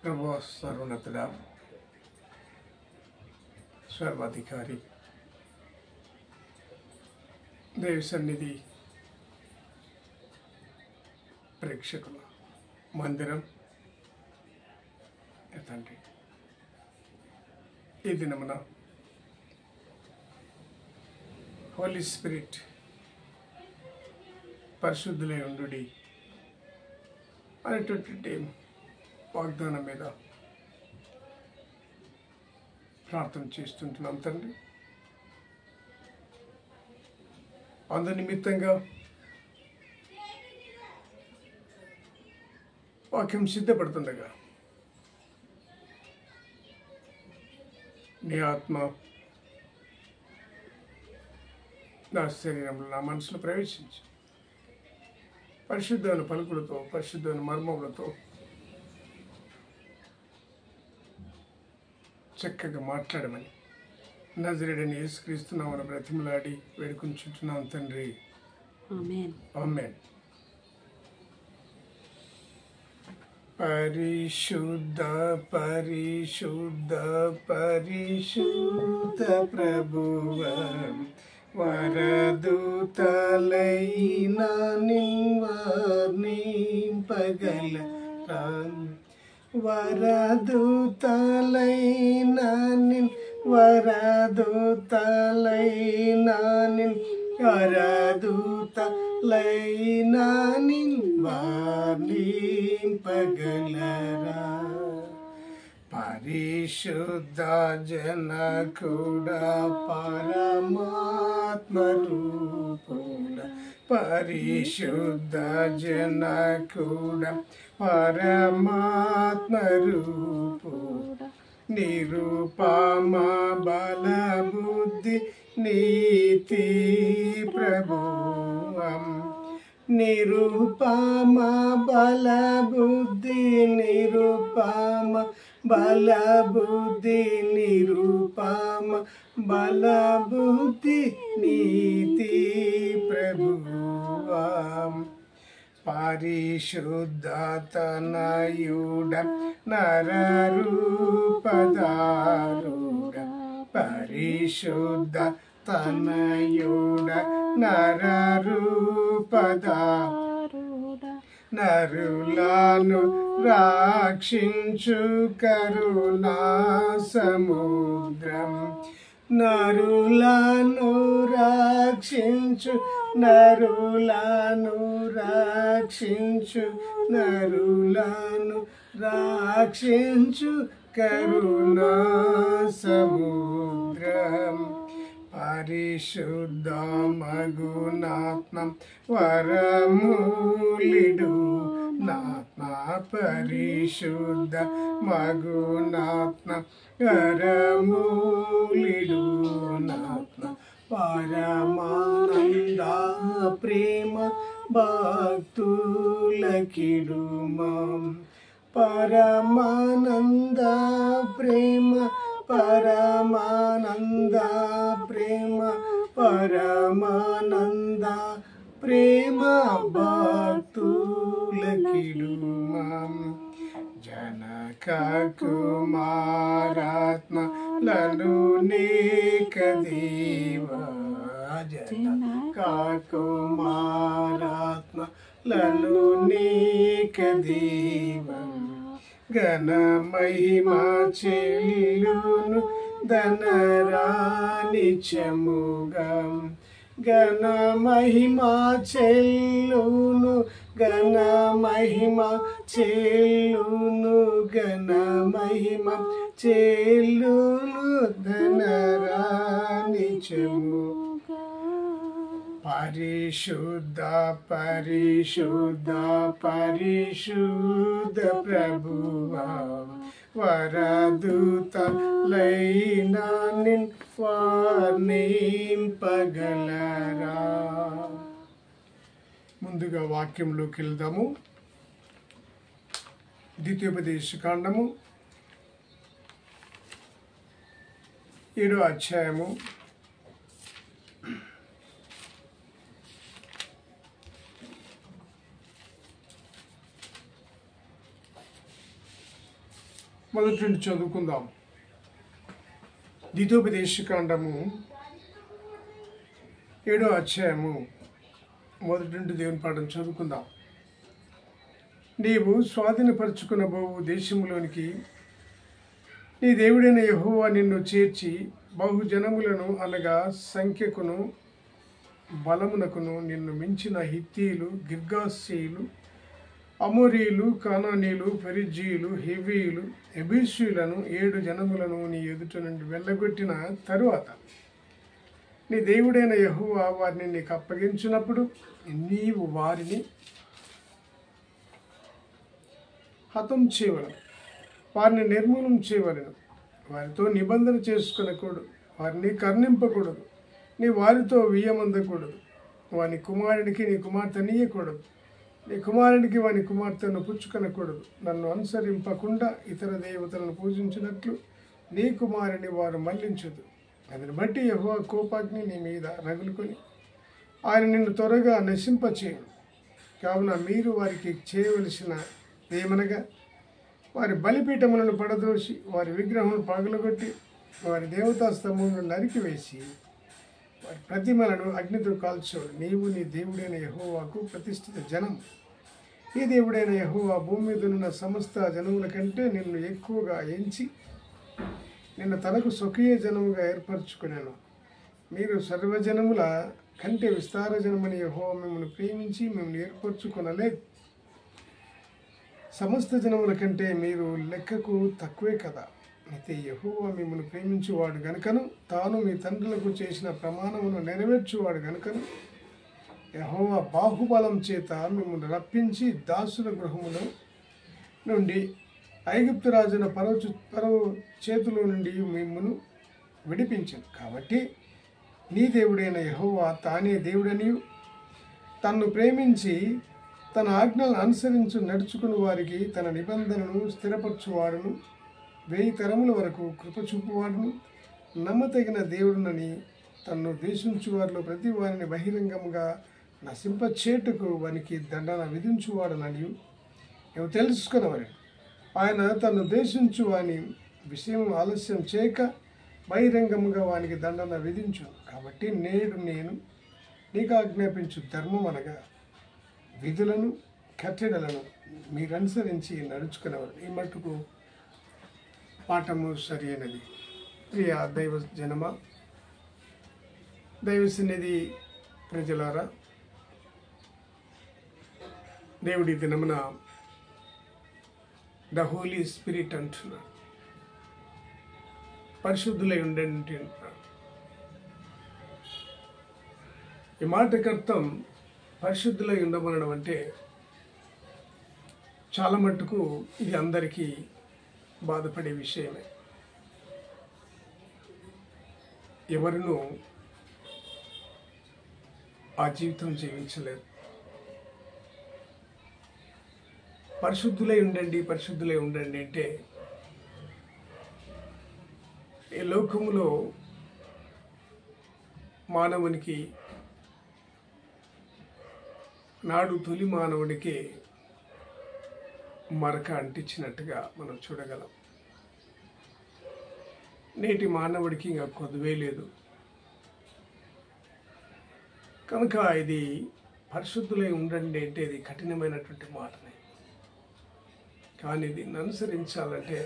ప్రభు సర్వోన్నతుడా, సర్వాధికారి, దేవ సన్నిధి ప్రేక్షకుల మందిరం తండ్రి, ఈ దినమున హోలీ స్పిరిట్ పరిశుద్ధులై ఉండుడి అనేటువంటి వాగ్దానం మీద ప్రార్థన చేస్తుంటున్నాం తండ్రి. అందు నిమిత్తంగా వాక్యం సిద్ధపడుతుండగా నీ ఆత్మ నా శరీరంలో, నా మనసులో ప్రవేశించి పరిశుద్ధమైన పలుకులతో, పరిశుద్ధమైన మర్మములతో చక్కగా మాట్లాడమని నజరేయుడైన యేసుక్రీస్తు నామమున బ్రతిమలాడి వేడుకొంచుచున్నాం తండ్రి. ఆమేన్. ఆమేన్. పరిశుద్ధ పరిశుద్ధ పరిశుద్ధ ప్రభువ, వరదూతలైన నిన్వర్ణింపగలరా, వరదూతలైన వరదూతలైన వర్ణింపగలరా. పరిశుద్ధ జనకుడా, పరమాత్మ రూపుడా, పరిశుద్ధ జనకుడా, పరమాత్మ రూపుడా, నిరూపమ బలబుద్ధి నీతి ప్రభువం, నిరూపమ బలబుద్ధి, నిరూపమ బలబుద్ధి, నిరూపమ బలబుద్ధి నీతి ప్రభువం. పరిశుద్ధ తనయుడ, నరరూపధారుడ, పరిశుద్ధ తనయుడ, నరరూపధారుడ, నరులను రక్షించు కరుణా సముద్రం, నరులను రక్షించు, నరులను రక్షించు, నరులను రక్షించు కరుణా సముద్రం. పరిశుద్ధ మగునాత్మ వరమూలిడు నాత్మ, పరిశుద్ధ మగునాత్మ వరమూలిడు నాత్మ, పరమానంద ప్రేమ భక్తులకిడుమా, పరమానంద ప్రేమ, పరమానంద ప్రేమ, పరమానంద ప్రేమ భక్తులకిడుమా. జనక కుమారాత్మ లను నేక దేవ, జనక కుమారాత్మ లను నేక దేవ, ఘన మహిమా చెల్లును ధనరాని చముగం, ఘన మహిమా చెల్లును, ఘన మహిమా చెల్లును, ఘన మహిమా చెల్లును ధనరాని చముగం. పరిశుద్ధ పరిశుద్ధ పరిశుద్ధ ప్రభువా, వరదూతలైన వర్ణింపగలరా. ముందుగా వాక్యంలోకి వెళ్దాము. ద్వితీయోపదేశకాండము 7వ అధ్యాయము మొదటి నుండి చదువుకుందాం. ద్వితోపదేశకాండము 7వ అధ్యాయము మొదటి నుండి దేవుని పాఠం చదువుకుందాం. నీవు స్వాధీనపరుచుకునబోవు దేశంలోనికి నీ దేవుడైన యెహోవా నిన్ను చేర్చి బహుజనములను అనగా సంఖ్యకును బలమునకును నిన్ను మించిన హిత్తీలు, గిర్గాషీయులు, అమోరీయులు, కానానీయులు, పెరిజ్జీయులు, హెవీయులు, ఎబూసీయులను 7 జనములను నీ ఎదుట నుండి వెళ్ళగొట్టిన తరువాత నీ దేవుడైన యెహోవా వారిని నీకు అప్పగించినప్పుడు నీవు వారిని హతం చేయవలను, వారిని నిర్మూలన చేయవలను. వారితో నిబంధన చేసుకునకూడదు, వారిని కర్ణింపకూడదు, నీ వారితో వియ్యమందకూడదు. వాని కుమారునికి నీ కుమార్తెనియకూడదు, నీ కుమారునికి వాని కుమార్తెను పుచ్చుకొనకూడదు. నన్ను అనుసరింపకుండా ఇతర దేవతలను పూజించినట్లు నీ కుమారుని వారు మళ్లించదు. అదిని బట్టి యెహోవా కోపాగ్ని నీ మీద రగులుకొని ఆయన నిన్ను త్వరగా నశింపచేయను. కావున మీరు వారికి చేయవలసిన ఏమనగా వారి బలిపీఠములను పడదోసి వారి విగ్రహములను పగలగొట్టి వారి దేవతా స్తంభములను నరికివేసి వారి ప్రతిమలను అగ్నితో కాల్చేవాడు. నీవు నీ దేవుడైన యెహోవాకు ప్రతిష్ఠిత జనం. ఈ దేవుడైన యెహోవా భూమి మీద ఉన్న సమస్త జనముల కంటే నిన్ను ఎక్కువగా ఎంచి నిన్ను తనకు స్వకీయ జనముగా ఏర్పరచుకున్నాను. మీరు సర్వజనముల కంటే విస్తార జనమని యెహోవా మిమ్మల్ని ప్రేమించి మిమ్మల్ని ఏర్పరచుకొనలేదు. సమస్త జనముల కంటే మీరు లెక్కకు తక్కువే కదా. అయితే యెహోవా మిమ్మల్ని ప్రేమించువాడు గనుకను తాను మీ తండ్రులకు చేసిన ప్రమాణమును నెరవేర్చువాడు గనుకను యెహోవా బాహుబలం చేత మిమ్మల్ని రప్పించి దాసుల గృహములో నుండి ఐగుప్తు రాజున పరో చేతిలో నుండి మిమ్మల్ని విడిపించాను. కాబట్టి నీ దేవుడైన యెహోవా తానే దేవుడనియు తన్ను ప్రేమించి తన ఆజ్ఞలను అనుసరించి నడుచుకుని వారికి తన నిబంధనను స్థిరపరచువాడును, 1000 తరముల వరకు కృపచూపువాడును, నమ్మతగిన దేవుడునని తన్ను దేశించు వారిలో ప్రతి వారిని బహిరంగముగా నశింపచేటుకు వానికి దండన విధించువాడనని నువ్వు తెలుసుకున్నవారు. ఆయన తన్ను దేశించు వాని విషయం ఆలస్యం చేయక బహిరంగముగా వానికి దండన విధించు. కాబట్టి నేడు నేను నీకు ఆజ్ఞాపించు ధర్మం అనగా విధులను కట్టడలను మీరు అనుసరించి నడుచుకునేవారు. ఈ మట్టుకు పాఠము సరి అయినది. ప్రియ దైవ జనమ, దైవ సన్నిధి ప్రజలారా, దేవుడి దినమున ద హోలీ స్పిరిట్ అంటున్నాడు. పరిశుద్ధులై ఉండండి అంటున్నాడు. ఈ మాటకు అర్థం పరిశుద్ధులై ఉండమనడం అంటే చాలా మట్టుకు ఇది అందరికీ బాధపడే విషయమే. ఎవరినూ ఆ జీవితం జీవించలేదు. పరిశుద్ధులై ఉండండి, పరిశుద్ధులై ఉండండి అంటే ఈ లోకములో మానవునికి నాడు తొలి మానవుడికి మరక అంటించినట్టుగా మనం చూడగలం. నేటి మానవుడికి ఇంకా కొదువే లేదు. కనుక ఇది పరిశుద్ధులై ఉండండి అంటే ఇది కఠినమైనటువంటి మాటనే. కానీ దీన్ని అనుసరించాలంటే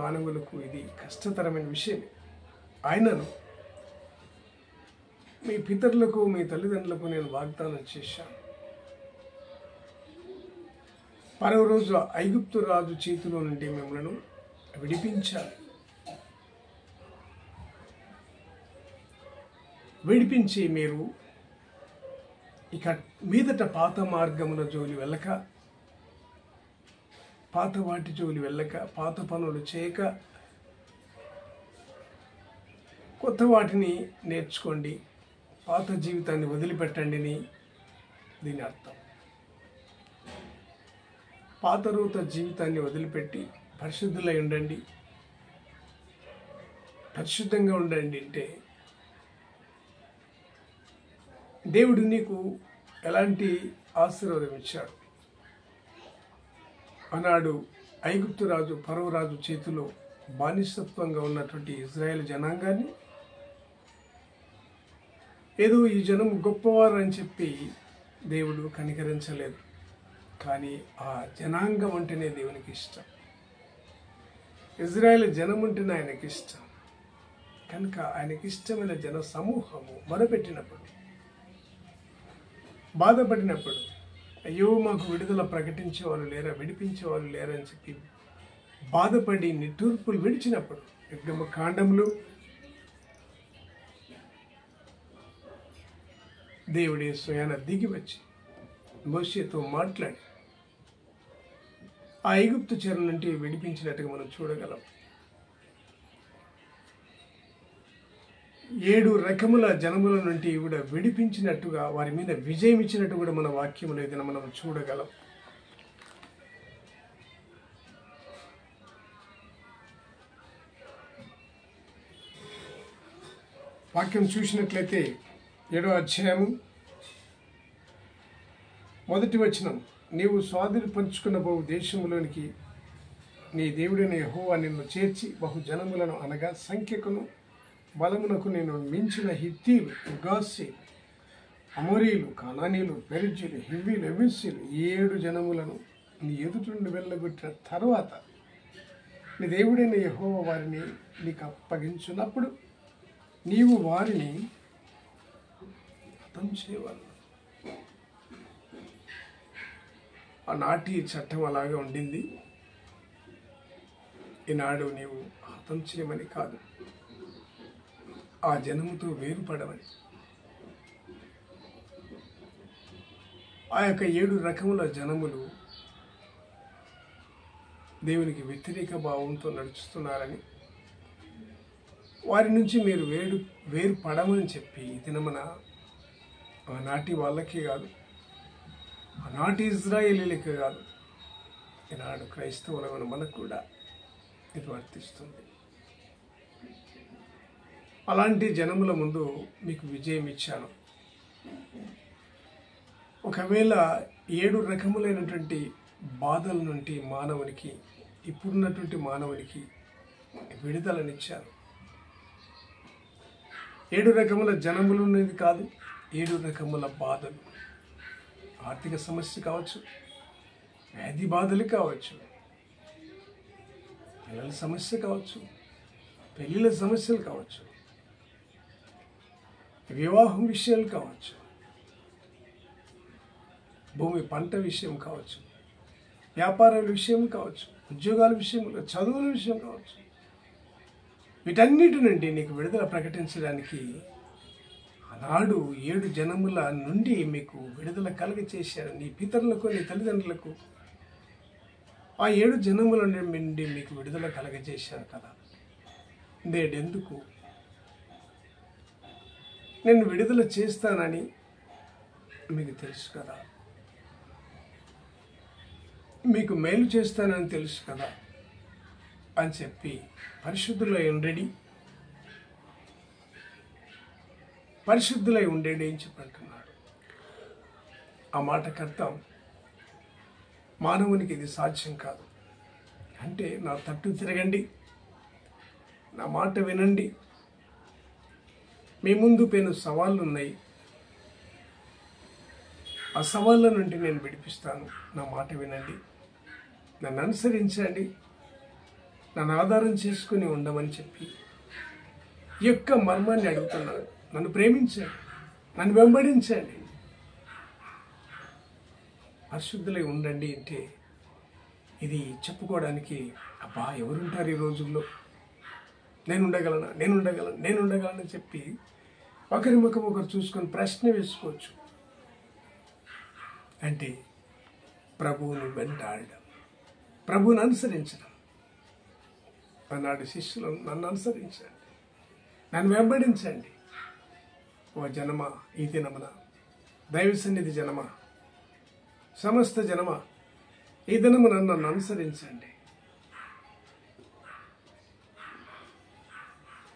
మానవులకు ఇది కష్టతరమైన విషయం. ఆయనను మీ పితరులకు మీ తల్లిదండ్రులకు నేను వాగ్దానం చేశాను. పరవ రోజు ఐగుప్తు రాజు చేతిలో నుండి మిమ్మల్ని విడిపించాలి. విడిపించి మీరు ఇక మీదట పాత మార్గమున జోలి వెళ్ళక, పాత వాటి జోలి వెళ్ళక, పాత పనులు చేయక కొత్త వాటిని నేర్చుకోండి, పాత జీవితాన్ని వదిలిపెట్టండి అని దీని అర్థం. పాత రూత జీవితాన్ని వదిలిపెట్టి పరిశుద్ధులై ఉండండి, పరిశుద్ధంగా ఉండండి అంటే దేవుడు నీకు ఎలాంటి ఆశీర్వాదం ఇచ్చాడు. ఆనాడు ఐగుప్తు రాజు ఫరో రాజు చేతిలో బానిసత్వంగా ఉన్నటువంటి ఇజ్రాయేల్ జనాంగాన్ని ఏదో ఈ జనం గొప్పవారు అని చెప్పి దేవుడు కనికరించలేదు. కానీ ఆ జనాంగం అంటేనే దేవునికి ఇష్టం. ఇజ్రాయేల్ జనం అంటేనే ఆయనకి ఇష్టం. కనుక ఆయనకి ఇష్టమైన జన సమూహము మొరపెట్టినప్పుడు, బాధపడినప్పుడు, అయ్యో మాకు విడుదల ప్రకటించే వాళ్ళు లేరా, విడిపించే వాళ్ళు లేరా అని చెప్పి బాధపడి నిట్టూర్పులు విడిచినప్పుడు నిర్గమకాండములో దేవుడే స్వయాన దిగి వచ్చి మోషేతో మాట్లాడి ఆ ఐగుప్తు చెర నుండి విడిపించినట్టుగా మనం చూడగలం. 7 రకముల జనముల నుండి కూడా విడిపించినట్టుగా, వారి మీద విజయం ఇచ్చినట్టు కూడా మన వాక్యములో ఏదైనా మనం చూడగలం. వాక్యం చూసినట్లయితే 7వ అధ్యాయము 1వ వచనం, నీవు స్వాధీనపరుచుకున్న దేశములోనికి నీ దేవుడైన యెహోవా నిన్ను చేర్చి బహు జనములను అనగా సంఖ్యకును బలమునకు నేను మించిన హిత్తీలు, గాసీలు, అమోరీలు, కానానీలు, పెరిజ్జీలు, హివ్వీలు, ఎబూసీలు 7 జనములను నీ ఎదుటి నుండి వెళ్ళగొట్టిన తర్వాత నీ దేవుడైన యెహోవా వారిని నీకు అప్పగించున్నప్పుడు నీవు వారిని హతం చేయవాలి. ఆనాటి చట్టం అలాగే ఉండింది. ఈనాడు నీవు హతం చేయమని కాదు, ఆ జనముతో వేరుపడమని. ఆ యొక్క 7 రకముల జనములు దేవునికి వ్యతిరేక భావంతో నడుస్తున్నారని, వారి నుంచి మీరు వేరు పడమని చెప్పి దినమున ఆనాటి వాళ్ళకే కాదు, ఆనాటి ఇజ్రాయేలీలకే కాదు, ఈనాడు క్రైస్తవులమైన మనకు కూడా ఇది వర్తిస్తుంది. అలాంటి జనముల ముందు మీకు విజయం ఇచ్చాను. ఒకవేళ 7 రకములైనటువంటి బాధల నుండి మానవునికి, ఇప్పుడున్నటువంటి మానవునికి విడుదలనిచ్చారు. 7 రకముల జనములు ఉన్నది కాదు, 7 రకముల బాధలు. ఆర్థిక సమస్య కావచ్చు, వ్యాధి బాధలు కావచ్చు, పిల్లల సమస్య కావచ్చు, పెళ్ళిళ్ళ సమస్యలు కావచ్చు, వివాహం విషయాలు కావచ్చు, భూమి పంట విషయం కావచ్చు, వ్యాపారాల విషయం కావచ్చు, ఉద్యోగాల విషయంలో, చదువుల విషయం కావచ్చు, వీటన్నిటి నుండి నీకు విడుదల ప్రకటించడానికి ఆనాడు 7 జనముల నుండి మీకు విడుదల కలుగచేశారు. నీ పితరులకు, నీ తల్లిదండ్రులకు ఆ 7 జనముల నుండి మీకు విడుదల కలుగచేశారు కదా. నేడెందుకు నేను విడుదల చేస్తానని మీకు తెలుసు కదా, మీకు మేలు చేస్తానని తెలుసు కదా అని చెప్పి పరిశుద్ధులై ఉండేది అని చెప్పంటున్నాడు. ఆ మాటకు అర్థం, మానవునికి ఇది సాధ్యం కాదు అంటే నా తట్టు తిరగండి, నా మాట వినండి, మీ ముందు పెను సవాళ్ళు ఉన్నాయి, ఆ సవాళ్ళ నుండి నేను విడిపిస్తాను, నా మాట వినండి, నన్ను అనుసరించండి, నన్ను ఆధారం చేసుకుని ఉండమని చెప్పి ఈ యొక్క మర్మాన్ని అడుగుతున్నాడు. నన్ను ప్రేమించండి, నన్ను వెంబడించండి, పరిశుద్ధులై ఉండండి అంటే ఇది చెప్పుకోవడానికి అబ్బా ఎవరుంటారు ఈ రోజుల్లో, నేను ఉండగలనని చెప్పి ఒకరి ముఖం ఒకరు చూసుకొని ప్రశ్న వేసుకోవచ్చు. అంటే ప్రభువును వెంటాడడం, ప్రభువును అనుసరించడం. ఆనాడు శిష్యులు నన్ను అనుసరించండి, నన్ను వెంబడించండి. ఓ జనమా, ఈ దినమున దైవ సన్నిధి జనమా, సమస్త జనమా, ఈ దినమున నన్ను అనుసరించండి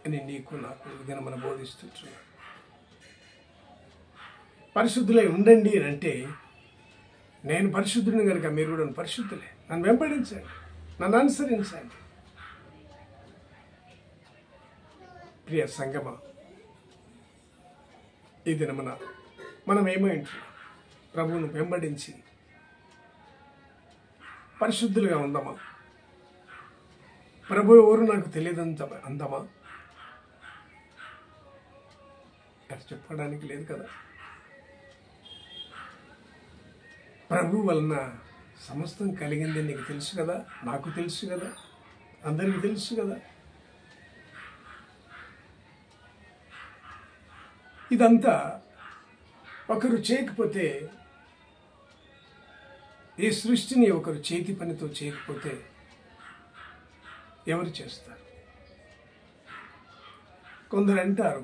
అని నీకు నాకు ఈ దినమున బోధిస్తున్నాను. పరిశుద్ధులై ఉండండి అంటే నేను పరిశుద్ధుడిని కనుక మీరు కూడా పరిశుద్ధులే, నన్ను వెంబడించండి, నన్ను అనుసరించండి. ప్రియ సంగమా, ఈ దినమున మనం ఏమైంటున్నాం? ప్రభువును వెంబడించి పరిశుద్ధులుగా ఉందామా? ప్రభు ఎవరు నాకు తెలియదంత అందమా? అది చెప్పడానికి లేదు కదా. ప్రభు వలన సమస్తం కలిగింది నీకు తెలుసు కదా, నాకు తెలుసు కదా, అందరికీ తెలుసు కదా. ఇదంతా ఒకరు చేయకపోతే, ఈ సృష్టిని ఒకరు చేతి పనితో చేయకపోతే ఎవరు చేస్తారు? కొందరు అంటారు,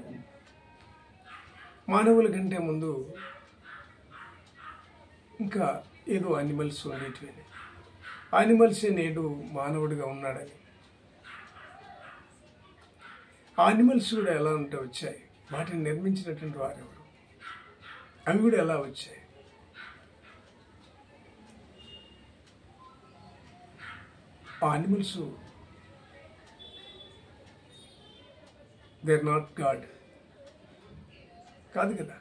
మానవుల కంటే ముందు ఇంకా ఏదో యానిమల్స్ ఉండేటివి, యానిమల్సే నేడు మానవుడిగా ఉన్నాడని. ఆ యానిమల్స్ కూడా ఎలా ఉంటే వచ్చాయి? వాటిని నిర్మించినటువంటి వారెవరు? అవి కూడా ఎలా వచ్చాయి? ఆ animals they are not god కాదు కదా.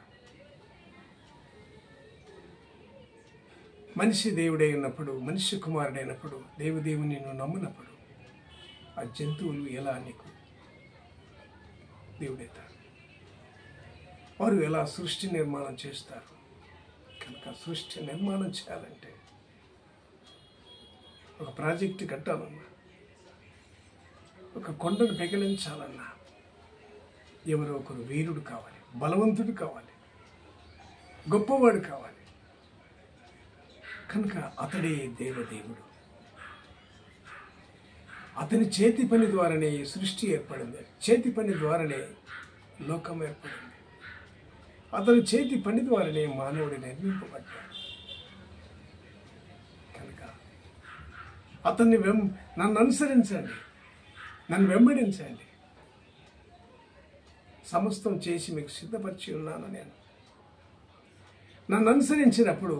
మనిషి దేవుడై ఉన్నప్పుడు, మనిషి కుమారుడైనప్పుడు, దేవుని నువ్వు నమ్మినప్పుడు ఆ జంతువులు ఎలా నీకు దేవుడైతారు? వారు ఎలా సృష్టి నిర్మాణం చేస్తారు? కనుక సృష్టి నిర్మాణం చేయాలంటే, ఒక ప్రాజెక్టు కట్టాలన్నా, ఒక కొండను పెకిలించాలన్నా ఎవరో ఒకరు వీరుడు కావాలి, బలవంతుడు కావాలి, గొప్పవాడు కావాలి. కనుక అతడే దేవదేవుడు. అతని చేతి పని ద్వారానే ఈ సృష్టి ఏర్పడింది, చేతి పని ద్వారానే లోకం ఏర్పడింది, అతని చేతి పని ద్వారానే మానవుడు నిర్మింపబడ్డాడు. కనుక అతన్ని నన్ను అనుసరించండి, నన్ను వెంబడించండి. సమస్తం చేసి మీకు సిద్ధపరిచి ఉన్నాను. నన్ను అనుసరించినప్పుడు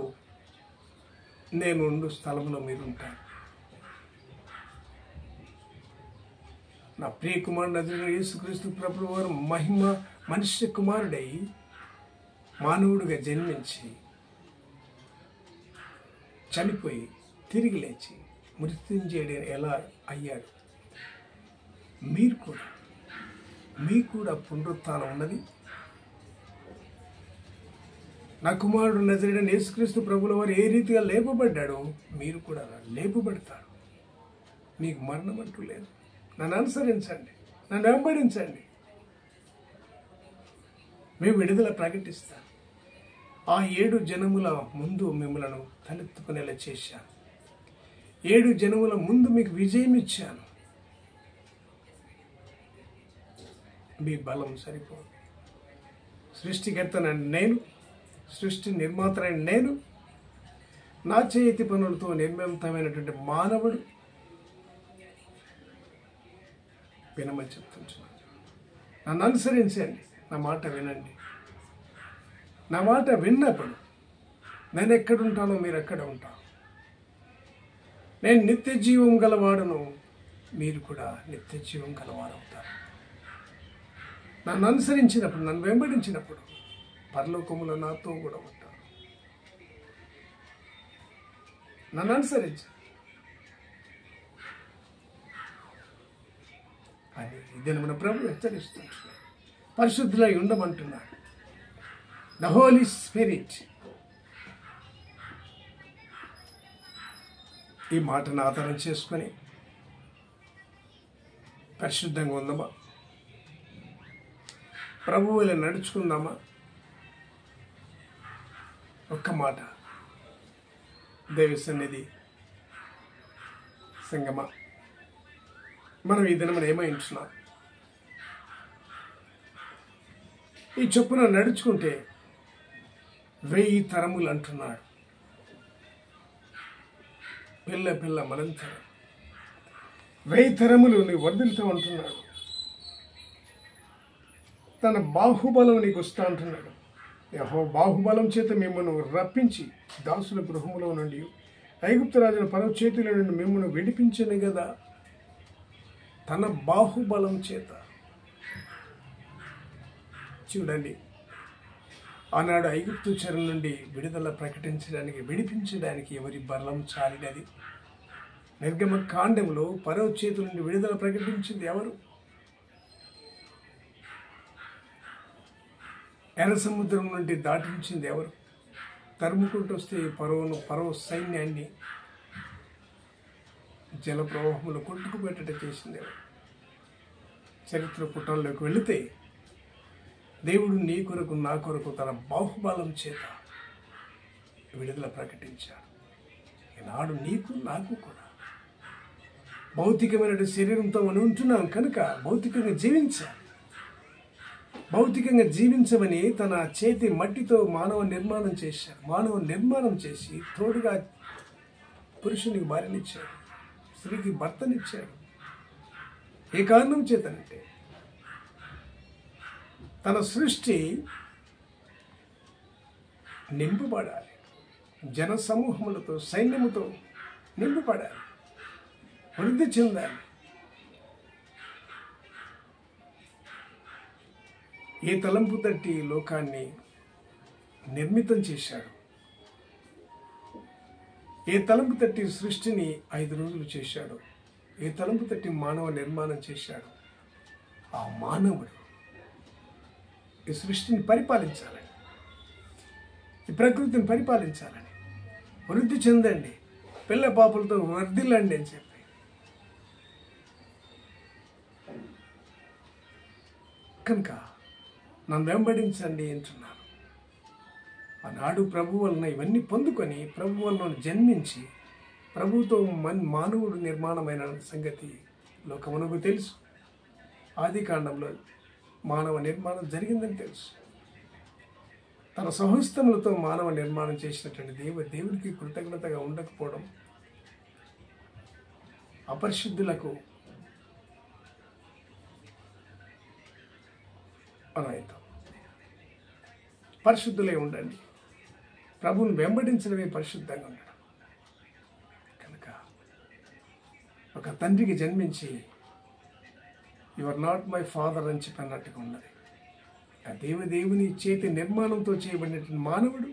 నేను ఉండు స్థలంలో మీరు ఉంటారు. నా ప్రియ కుమారుడు నజరేయుడైన యేసుక్రీస్తు ప్రభువు వారు మహిమ మనుష్య కుమారుడై మానవుడిగా జన్మించి చనిపోయి తిరిగి లేచి మృత్యుంజయుడు ఎలా అయ్యాడు, మీకు కూడా పునరుత్థానం ఉన్నది. నా కుమారుడు నజరేయుడైన యేసుక్రీస్తు ప్రభువుల వారు ఏ రీతిగా లేపబడ్డాడో మీరు కూడా లేపబడతారు. మీకు మరణం అంటూ లేదు. నన్ను అనుసరించండి, నన్ను వెంబడించండి, మేము విడుదల ప్రకటిస్తాను. ఆ 7 జనముల ముందు మిమ్మలను తలెత్తుకునేలా చేశాను. 7 జనముల ముందు మీకు విజయం ఇచ్చాను. మీ బలం సరిపోదు. సృష్టికర్తనని నేను, సృష్టి నిర్మాతనని నేను, నా చేతి పనులతో నిర్మితమైనటువంటి మానవుడు వినమని చెప్తున్నాను. నన్ను అనుసరించండి, నా మాట వినండి. నా మాట విన్నప్పుడు నేను ఎక్కడుంటానో మీరు ఎక్కడ ఉంటారు. నేను నిత్య జీవం గలవాడును, మీరు కూడా నిత్య జీవం గలవారవుతారు. నన్ను అనుసరించినప్పుడు, నన్ను వెంబడించినప్పుడు పరలోకములో నాతో కూడా ఉంటారు. నన్ను అనుసరించి అని ఇదని మన ప్రభు హెచ్చరిస్తున్నాడు. పరిశుద్ధులై ఉండమంటున్నాడు. The Holy Spirit. ఈ మాటను ఆధారం చేసుకొని పరిశుద్ధంగా ఉందామా? ప్రభువులు నడుచుకుందామా? ఒక్క మాట, దేవి సన్నిధి సంగమా, మనం ఈ దినం ఏమై ఉంటున్నాం? ఈ చొప్పున నడుచుకుంటే 1000 తరములు అంటున్నాడు. పిల్ల మనంతరం 1000 తరములు నీ వర్ధిల్తో అంటున్నాడు. తన బాహుబలం నీకు వస్తా అంటున్నాడు. యెహోవా బాహుబలం చేత మిమ్మల్ని రప్పించి దాసుల గృహములో నుండి ఐగుప్తు రాజుల ఫరో చేతిలో నుండి మిమ్మల్ని విడిపించను కదా తన బాహుబలం చేత. చూడండి, ఆనాడు ఐగుప్తు చెర నుండి విడుదల విడిపించడానికి ఎవరి బలం చాలినది? నిర్గమ కాండంలో ఫరో చేతుల నుండి విడుదల ప్రకటించింది ఎవరు? ఎర్ర సముద్రం నుండి దాటించింది ఎవరు? తరుముకుంటూ వస్తే ఫరో సైన్యాన్ని జల ప్రవాహంలో కొట్టుకుపెట్టడం చేసింది ఎవరు? చరిత్ర పుటల్లోకి వెళితే దేవుడు నీ కొరకు నా కొరకు తన బాహుబలం చేత విడుదల ప్రకటించాడు. ఈనాడు నీకు నాకు కూడా భౌతికమైన శరీరంతో మనం ఉంటున్నాం కనుక భౌతికంగా జీవించాలి. భౌతికంగా జీవించమని తన చేతి మట్టితో మానవ నిర్మాణం చేసి తోడుగా పురుషునికి భార్యనిచ్చాడు, స్త్రీకి భర్తనిచ్చాడు. ఏ కారణం చేతనంటే తన సృష్టి నింపబడాలి, జన సమూహములతో సైన్యముతో నింపబడాలి, వృద్ధి చెందాలి. ఏ తలంపు తట్టి లోకాన్ని నిర్మితం చేశాడు? ఏ తలంపు తట్టి సృష్టిని 5 రోజులు చేశాడు? ఏ తలంపు తట్టి మానవ నిర్మాణం చేశాడు? ఆ మానవుడు ఈ సృష్టిని పరిపాలించాలని, ఈ ప్రకృతిని పరిపాలించాలని, వృద్ధి చెందండి, పిల్ల పాపలతో వర్ధిల్లండి అని చెప్పి కనుక నన్ను వెంబడించండి అంటున్నాను. ఆనాడు ప్రభు వలన ఇవన్నీ పొందుకొని ప్రభు వలన జన్మించి ప్రభుతో మానవుడు నిర్మాణమైన సంగతి లోకమునకు తెలుసు. ఆది కాండంలో మానవ నిర్మాణం జరిగిందని తెలుసు. తన సహస్తములతో మానవ నిర్మాణం చేసినటువంటి దేవునికి కృతజ్ఞతగా ఉండకపోవడం అపరిశుద్ధులకు అనాయితం. పరిశుద్ధులై ఉండండి. ప్రభువుని వెంబడించడమే పరిశుద్ధంగా ఉండడం. కనుక ఒక తండ్రికి జన్మించి you are not my father అని చెప్పినట్టుగా ఉన్నది. ఆ దేవుని చేతి నిర్మాణంతో చేయబడినటువంటి మానవుడు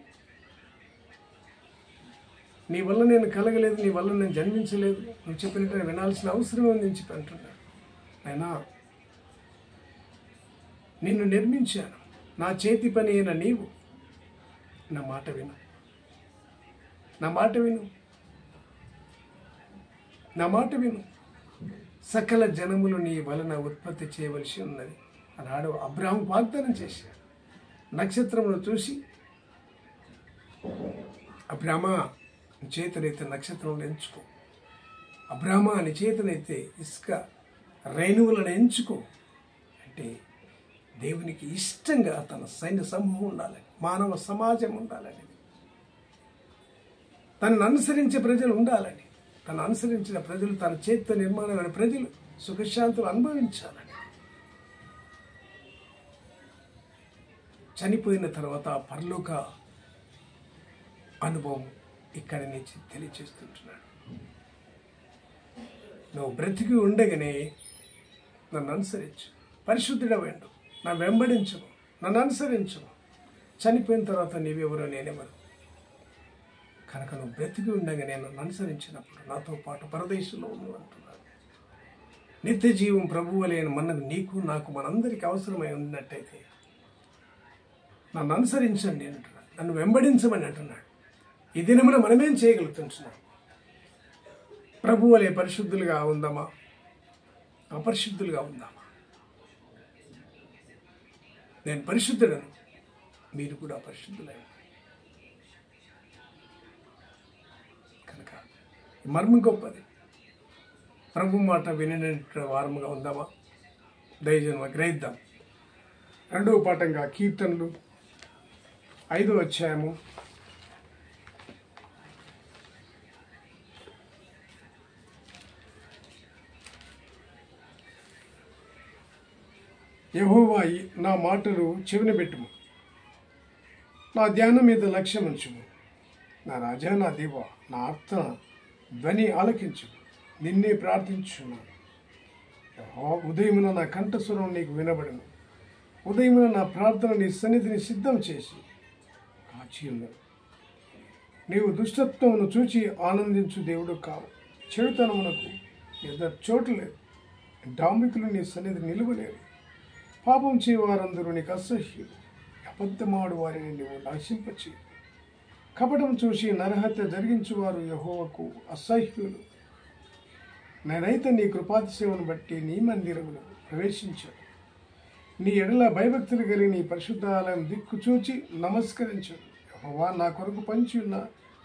నీ వల్ల నేను కలగలేదు, నీ వల్ల నేను జన్మించలేదు, నువ్వు చెప్పినట్టు వినాల్సిన అవసరం ఉంది అని చెప్పి అంటున్నాడు. అయినా నిన్ను నిర్మించాను, నా చేతి పని అయిన నీవు నా మాట విను, నా మాట విను, నా మాట విను. సకల జనములు నీ వలన ఉత్పత్తి చేయవలసి ఉన్నది అన్నాడు. అబ్రాహాము వాగ్దానం చేశాడు. నక్షత్రమును చూసి అబ్రామా నీ చేతనైతే నక్షత్రములను ఎంచుకో, అబ్రామా నీ చేతనైతే ఇసుక రేణువులను ఎంచుకో అంటే దేవునికి ఇష్టంగా తన సైన్య సమూహం ఉండాలని, మానవ సమాజం ఉండాలని, తనను అనుసరించే ప్రజలు ఉండాలని, తను అనుసరించిన ప్రజలు తన చేతితో నిర్మాణమైన ప్రజలు సుఖశాంతులు అనుభవించాలని. చనిపోయిన తర్వాత పరలోక అనుభవం ఇక్కడి నుంచి తెలియచేస్తుంటున్నాడు. నువ్వు బ్రతికి ఉండగానే నన్ను అనుసరించు, పరిశుద్ధుడవేండు, నా వెంబడించము, నన్ను అనుసరించము. చనిపోయిన తర్వాత నీవెవరో నేనెవరు. కనుక నువ్వు బ్రతికి ఉండగా నేను అనుసరించినప్పుడు నాతో పాటు పరదేశంలో ఉన్నావు అంటున్నాడు. నిత్య జీవం ప్రభువు లేని మనకు, నీకు నాకు, మనందరికీ అవసరమై ఉన్నట్టయితే నన్ను అనుసరించండి అంటున్నాడు, నన్ను వెంబడించమని అంటున్నాడు. ఈ దినమున మనమేం చేయగలుగుతున్నాం? ప్రభువు వలె పరిశుద్ధులుగా ఉందామా, అపరిశుద్ధులుగా ఉందామా? నేను పరిశుద్ధుడను, మీరు కూడా పరిశుద్ధులై. కనుక ఈ మర్మం గొప్పది. ప్రభు మాట వినటువంటి వారముగా ఉందామా? దయజన్మ గ్రహిద్దాం. 2వ పాఠంగా కీర్తనలు 5వ అధ్యాయము 'యెహోవా నా మాటలు చెవిన పెట్టుము, నా ధ్యానం మీద లక్ష్యం ఉంచుము. నా రాజా, నా దేవా, నా ఆర్తన ధ్వని ఆలకించు. నిన్నే ప్రార్థించున్నాను. ఉదయమున నా కంఠస్వరం నీకు వినబడను. ఉదయమున నా ప్రార్థన నీ సన్నిధిని సిద్ధం చేసి కాచి ఉన్నది. నీవు దుష్టత్వమును చూచి ఆనందించు దేవుడు కావు. చెడుతనమునకు ఎదురు చోటు లేదు. డాంబికులు నీ సన్నిధి నిలువలేరు. పాపం చేయవారందరూ నీకు అసహ్యులు. అబద్ధమాడు వారిని నీవు నశింపచేయు. కపటం చూసి నరహత్య జరిగించువారు యెహోవాకు అసహ్యులు. నేనైతే నీ కృపాతిశయమును బట్టి నీ మందిరమును ప్రవేశించాను. నీ ఎడల భయభక్తులు కలిగి నీ పరిశుద్ధాలయం దిక్కు చూచి నమస్కరించాను. యెహోవా, నా కొరకు పంచి ఉన్న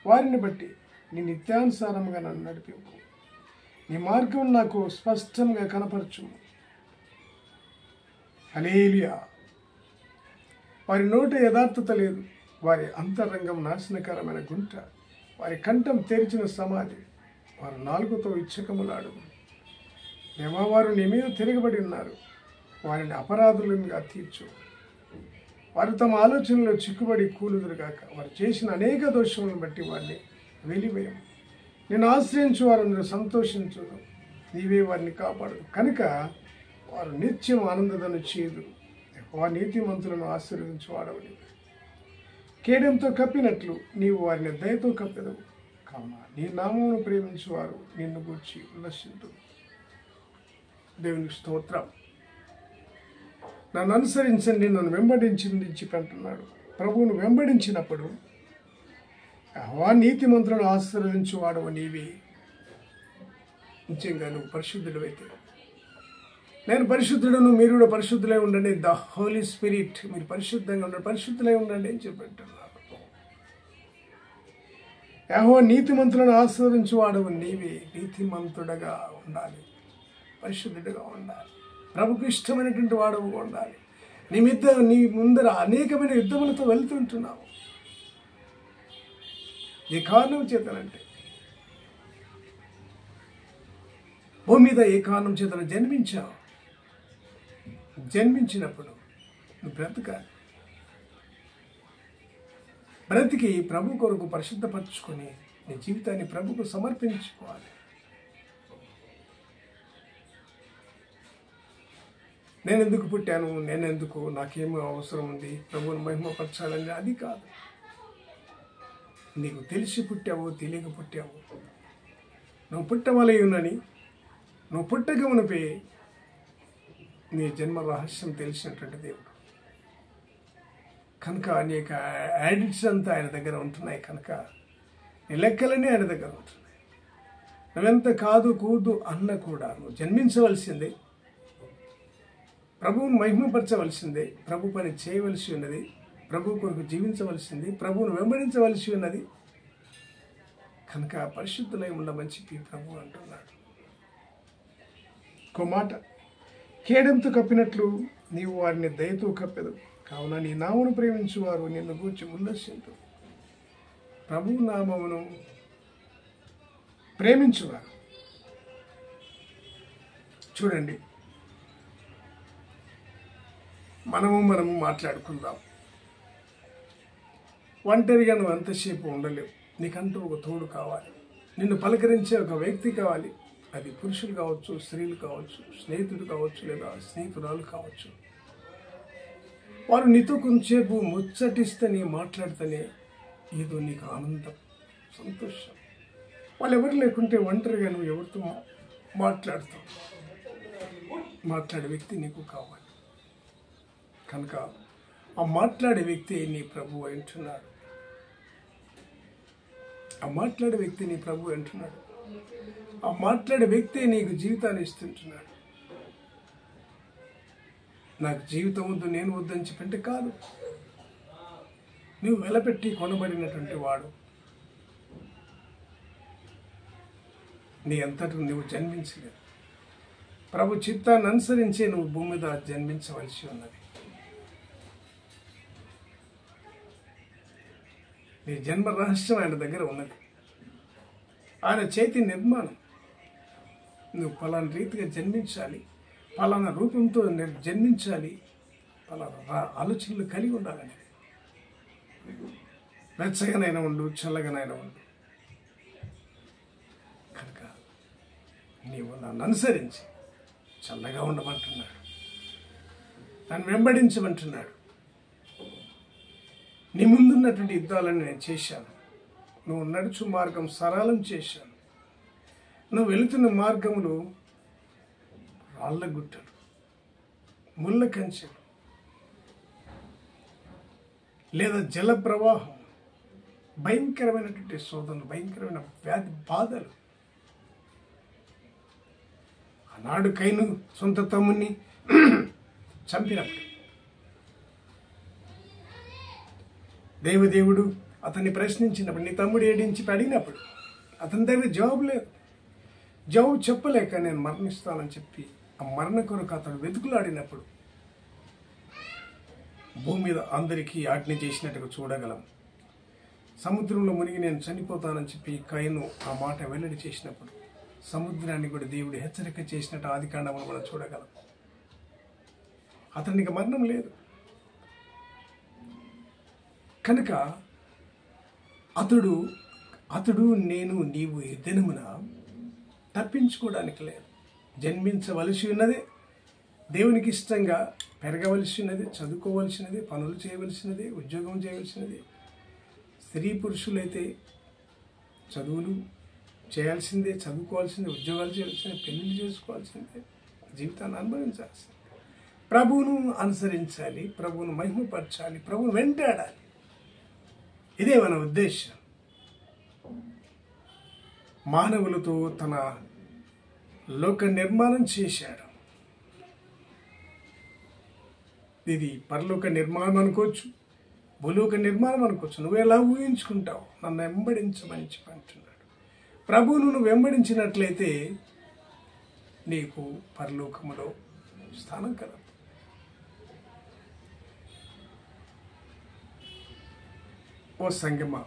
వారిని బట్టి నీ నిత్యానుసారముగా నన్ను నడిపింపు. నీ మార్గం నాకు స్పష్టంగా కనపరచుము. హల్లెలూయా. వారి నోట యథార్థత లేదు. వారి అంతరంగం నాశనకరమైన గుంట. వారి కంఠం తెరిచిన సమాధి. వారు నాలుగుతో ఇచ్చకములాడు. దేవావారు నీ మీద తిరగబడి ఉన్నారు. వారిని అపరాధులుగా తీర్చు. వారు తమ ఆలోచనలో చిక్కుబడి కూలుదురుగాక. వారు చేసిన అనేక దోషములను బట్టి వారిని వెలివేయము. నేను ఆశ్రయించు వారందరూ సంతోషించు. నీవే వారిని కాపాడు కనుక వారు నిత్యం ఆనందదను చేదురు. వారి నీతిమంతులను ఆశీర్వదించు వాడవని. కేడంతో కప్పినట్లు నీవు వారిని దయతో కప్పెదవు. కావున నీ నామమును ప్రేమించువారు నిన్ను గూర్చి ఉల్లసింతురు. దేవునికి స్తోత్రం. నన్ను అనుసరించండి, నన్ను వెంబడించి అంటున్నాడు. ప్రభువును వెంబడించినప్పుడు నీతిమంతులను ఆశీర్వదించువాడవు నీవే. నిజంగా నువ్వు పరిశుద్ధుడు అయితే, నేను పరిశుద్ధుడును మీరు కూడా పరిశుద్ధులై ఉండండి. ద హోలీ స్పిరిట్, మీరు పరిశుద్ధంగా ఉండండి, పరిశుద్ధులై ఉండండి అని చెప్పంటున్నారు. యెహోవా నీతిమంతులను ఆశీర్వదించువాడవు నీవే. నీతిమంతుడగా ఉండాలి, పరిశుద్ధుడిగా ఉండాలి, ప్రభుకు ఇష్టమైనటువంటి వాడవు ఉండాలి. నీ ముందర అనేకమైన యుద్ధములతో వెళ్తుంటున్నావు. ఏ కారణం చేతనంటే, భూమి మీద ఏ కారణం చేతన జన్మించావు. జన్మించినప్పుడు నువ్వు బ్రతకాలి. బ్రతికి ప్రభు కొరకు పరిశుద్ధపరచుకొని నీ జీవితాన్ని ప్రభుకు సమర్పించుకోవాలి. నేనెందుకు పుట్టాను, నేనెందుకు, నాకేమో అవసరం ఉంది, ప్రభువును మహిమపరచాలని అది కాదు. నీకు తెలిసి పుట్టావు, తెలియక పుట్టావు. నువ్వు పుట్టవలయునని, నువ్వు పుట్టక మునిపే నీ జన్మ రహస్యం తెలిసినటువంటి దేవుడు కనుక అనేక యాడిట్స్ అంతా ఆయన దగ్గర ఉంటున్నాయి. కనుక నీ లెక్కలన్నీ ఆయన దగ్గర ఉంటున్నాయి. నువ్వెంత కాదు కూదు అన్న కూడా నువ్వు జన్మించవలసిందే, ప్రభువును మహిమపరచవలసిందే, ప్రభు పని చేయవలసి ఉన్నది, ప్రభు కొరకు జీవించవలసింది, ప్రభువును వెంబడించవలసి ఉన్నది. కనుక పరిశుద్ధులై ఉండమని చెప్పి ప్రభు అంటున్నాడు. ఇంకో మాట, కేడంతో కప్పినట్లు నీవు వారిని దయతో కప్పెదు. కావున నీ నామమును ప్రేమించువారు నిన్ను గూర్చి ఉల్లసింతు. ప్రభు నామమును ప్రేమించువారు. చూడండి, మనము మాట్లాడుకుందాం. ఒంటరిగా నువ్వు ఎంతసేపు ఉండలేవు. నీకంటూ ఒక తోడు కావాలి, నిన్ను పలకరించే ఒక వ్యక్తి కావాలి. అది పురుషులు కావచ్చు, స్త్రీలు కావచ్చు, స్నేహితుడు కావచ్చు, లేదా స్నేహితురాలు కావచ్చు. వారు నీతో కొంచెంసేపు ముచ్చటిస్తేనే, మాట్లాడితేనే ఏదో నీకు ఆనందం, సంతోషం. వాళ్ళు ఎవరు లేకుంటే ఒంటరిగా నువ్వు ఎవరితో మాట్లాడతావు. మాట్లాడే వ్యక్తి నీకు కావాలి. కనుక ఆ మాట్లాడే వ్యక్తి నీ ప్రభు అంటున్నాడు. ఆ మాట్లాడే వ్యక్తి నీ ప్రభు అంటున్నాడు. ఆ మాట్లాడే వ్యక్తి నీకు జీవితాన్ని ఇస్తుంటున్నాడు. నాకు జీవితం వద్దు, నేను వద్దని చెప్పంటే కాదు. నువ్వు వెలపెట్టి కొనబడినటువంటి వాడు. నీ అంతటా నువ్వు జన్మించలేదు. ప్రభు చిత్తాన్ని అనుసరించే నువ్వు భూమి మీద జన్మించవలసి ఉన్నది. నీ జన్మ రహస్యం ఆయన దగ్గర ఉన్నది. ఆయన చేతి నిర్మాణం. నువ్వు పలానా రీతిగా జన్మించాలి, పలానా రూపంతో జన్మించాలి, పలానా ఆలోచనలు కలిగి ఉండాలని. వెచ్చగానైనా ఉండు, చల్లగానైనా ఉండు. కనుక నీవు నన్ను అనుసరించి చల్లగా ఉండమంటున్నాడు, నన్ను వెంబడించమంటున్నాడు. నీ ముందున్నటువంటి యుద్ధాలను నేను చేశాను. నువ్వు నడుచు మార్గం సరళం చేశాను. నువ్వు వెళుతున్న మార్గములు రాళ్ళ గుట్టలు, ముళ్ళ కంచెలు, లేదా జల ప్రవాహం, భయంకరమైనటువంటి శోధనలు, భయంకరమైన వ్యాధి బాధలు. ఆనాడు కయీను సొంత తమ్ముని చంపినప్పుడు దేవదేవుడు అతన్ని ప్రశ్నించినప్పుడు, నీ తమ్ముడు ఏడించి అడిగినప్పుడు అతని దగ్గర జవాబు లేదు. జవాబు చెప్పలేక నేను మరణిస్తానని చెప్పి ఆ మరణ కొరకు అతడు వెతుకులాడినప్పుడు భూమి మీద అందరికీ ఆజ్ఞ చేసినట్టుగా చూడగలం. సముద్రంలో మునిగి నేను చనిపోతానని చెప్పి కయీను ఆ మాట వెల్లడి చేసినప్పుడు సముద్రాన్ని కూడా దేవుడు హెచ్చరిక చేసినట్టు ఆదికాండములో మనం చూడగలం. అతనికి మరణం లేదు. కనుక అతడు నేను నీవు ఈ దినమున తప్పించుకోవడానికి లేదు. జన్మించవలసి ఉన్నదే, దేవునికి ఇష్టంగా పెరగవలసి ఉన్నది, చదువుకోవలసినది, పనులు చేయవలసినది, ఉద్యోగం చేయవలసినది. స్త్రీ పురుషులైతే చదువులు చేయాల్సిందే, చదువుకోవాల్సిందే, ఉద్యోగాలు చేయాల్సిందే, పెళ్లిళ్ళు చేసుకోవాల్సిందే, జీవితాన్ని అనుభవించాల్సిందే. ప్రభువును అనుసరించాలి, ప్రభువును మహిమపరచాలి, ప్రభువును వెంటాడాలి. ఇదే మన ఉద్దేశం. మానవులతో తన లోక నిర్మాణం చేశాడు. ఇది పరలోక నిర్మాణం అనుకోవచ్చు, భూలోక నిర్మాణం అనుకోవచ్చు. నువ్వు ఎలా ఊహించుకుంటావు? నన్ను వెంబడించమని చెప్పి అంటున్నాడు. ప్రభువును నువ్వు వెంబడించినట్లయితే నీకు పరలోకములో స్థానం కలదు. ఓ సంగమా,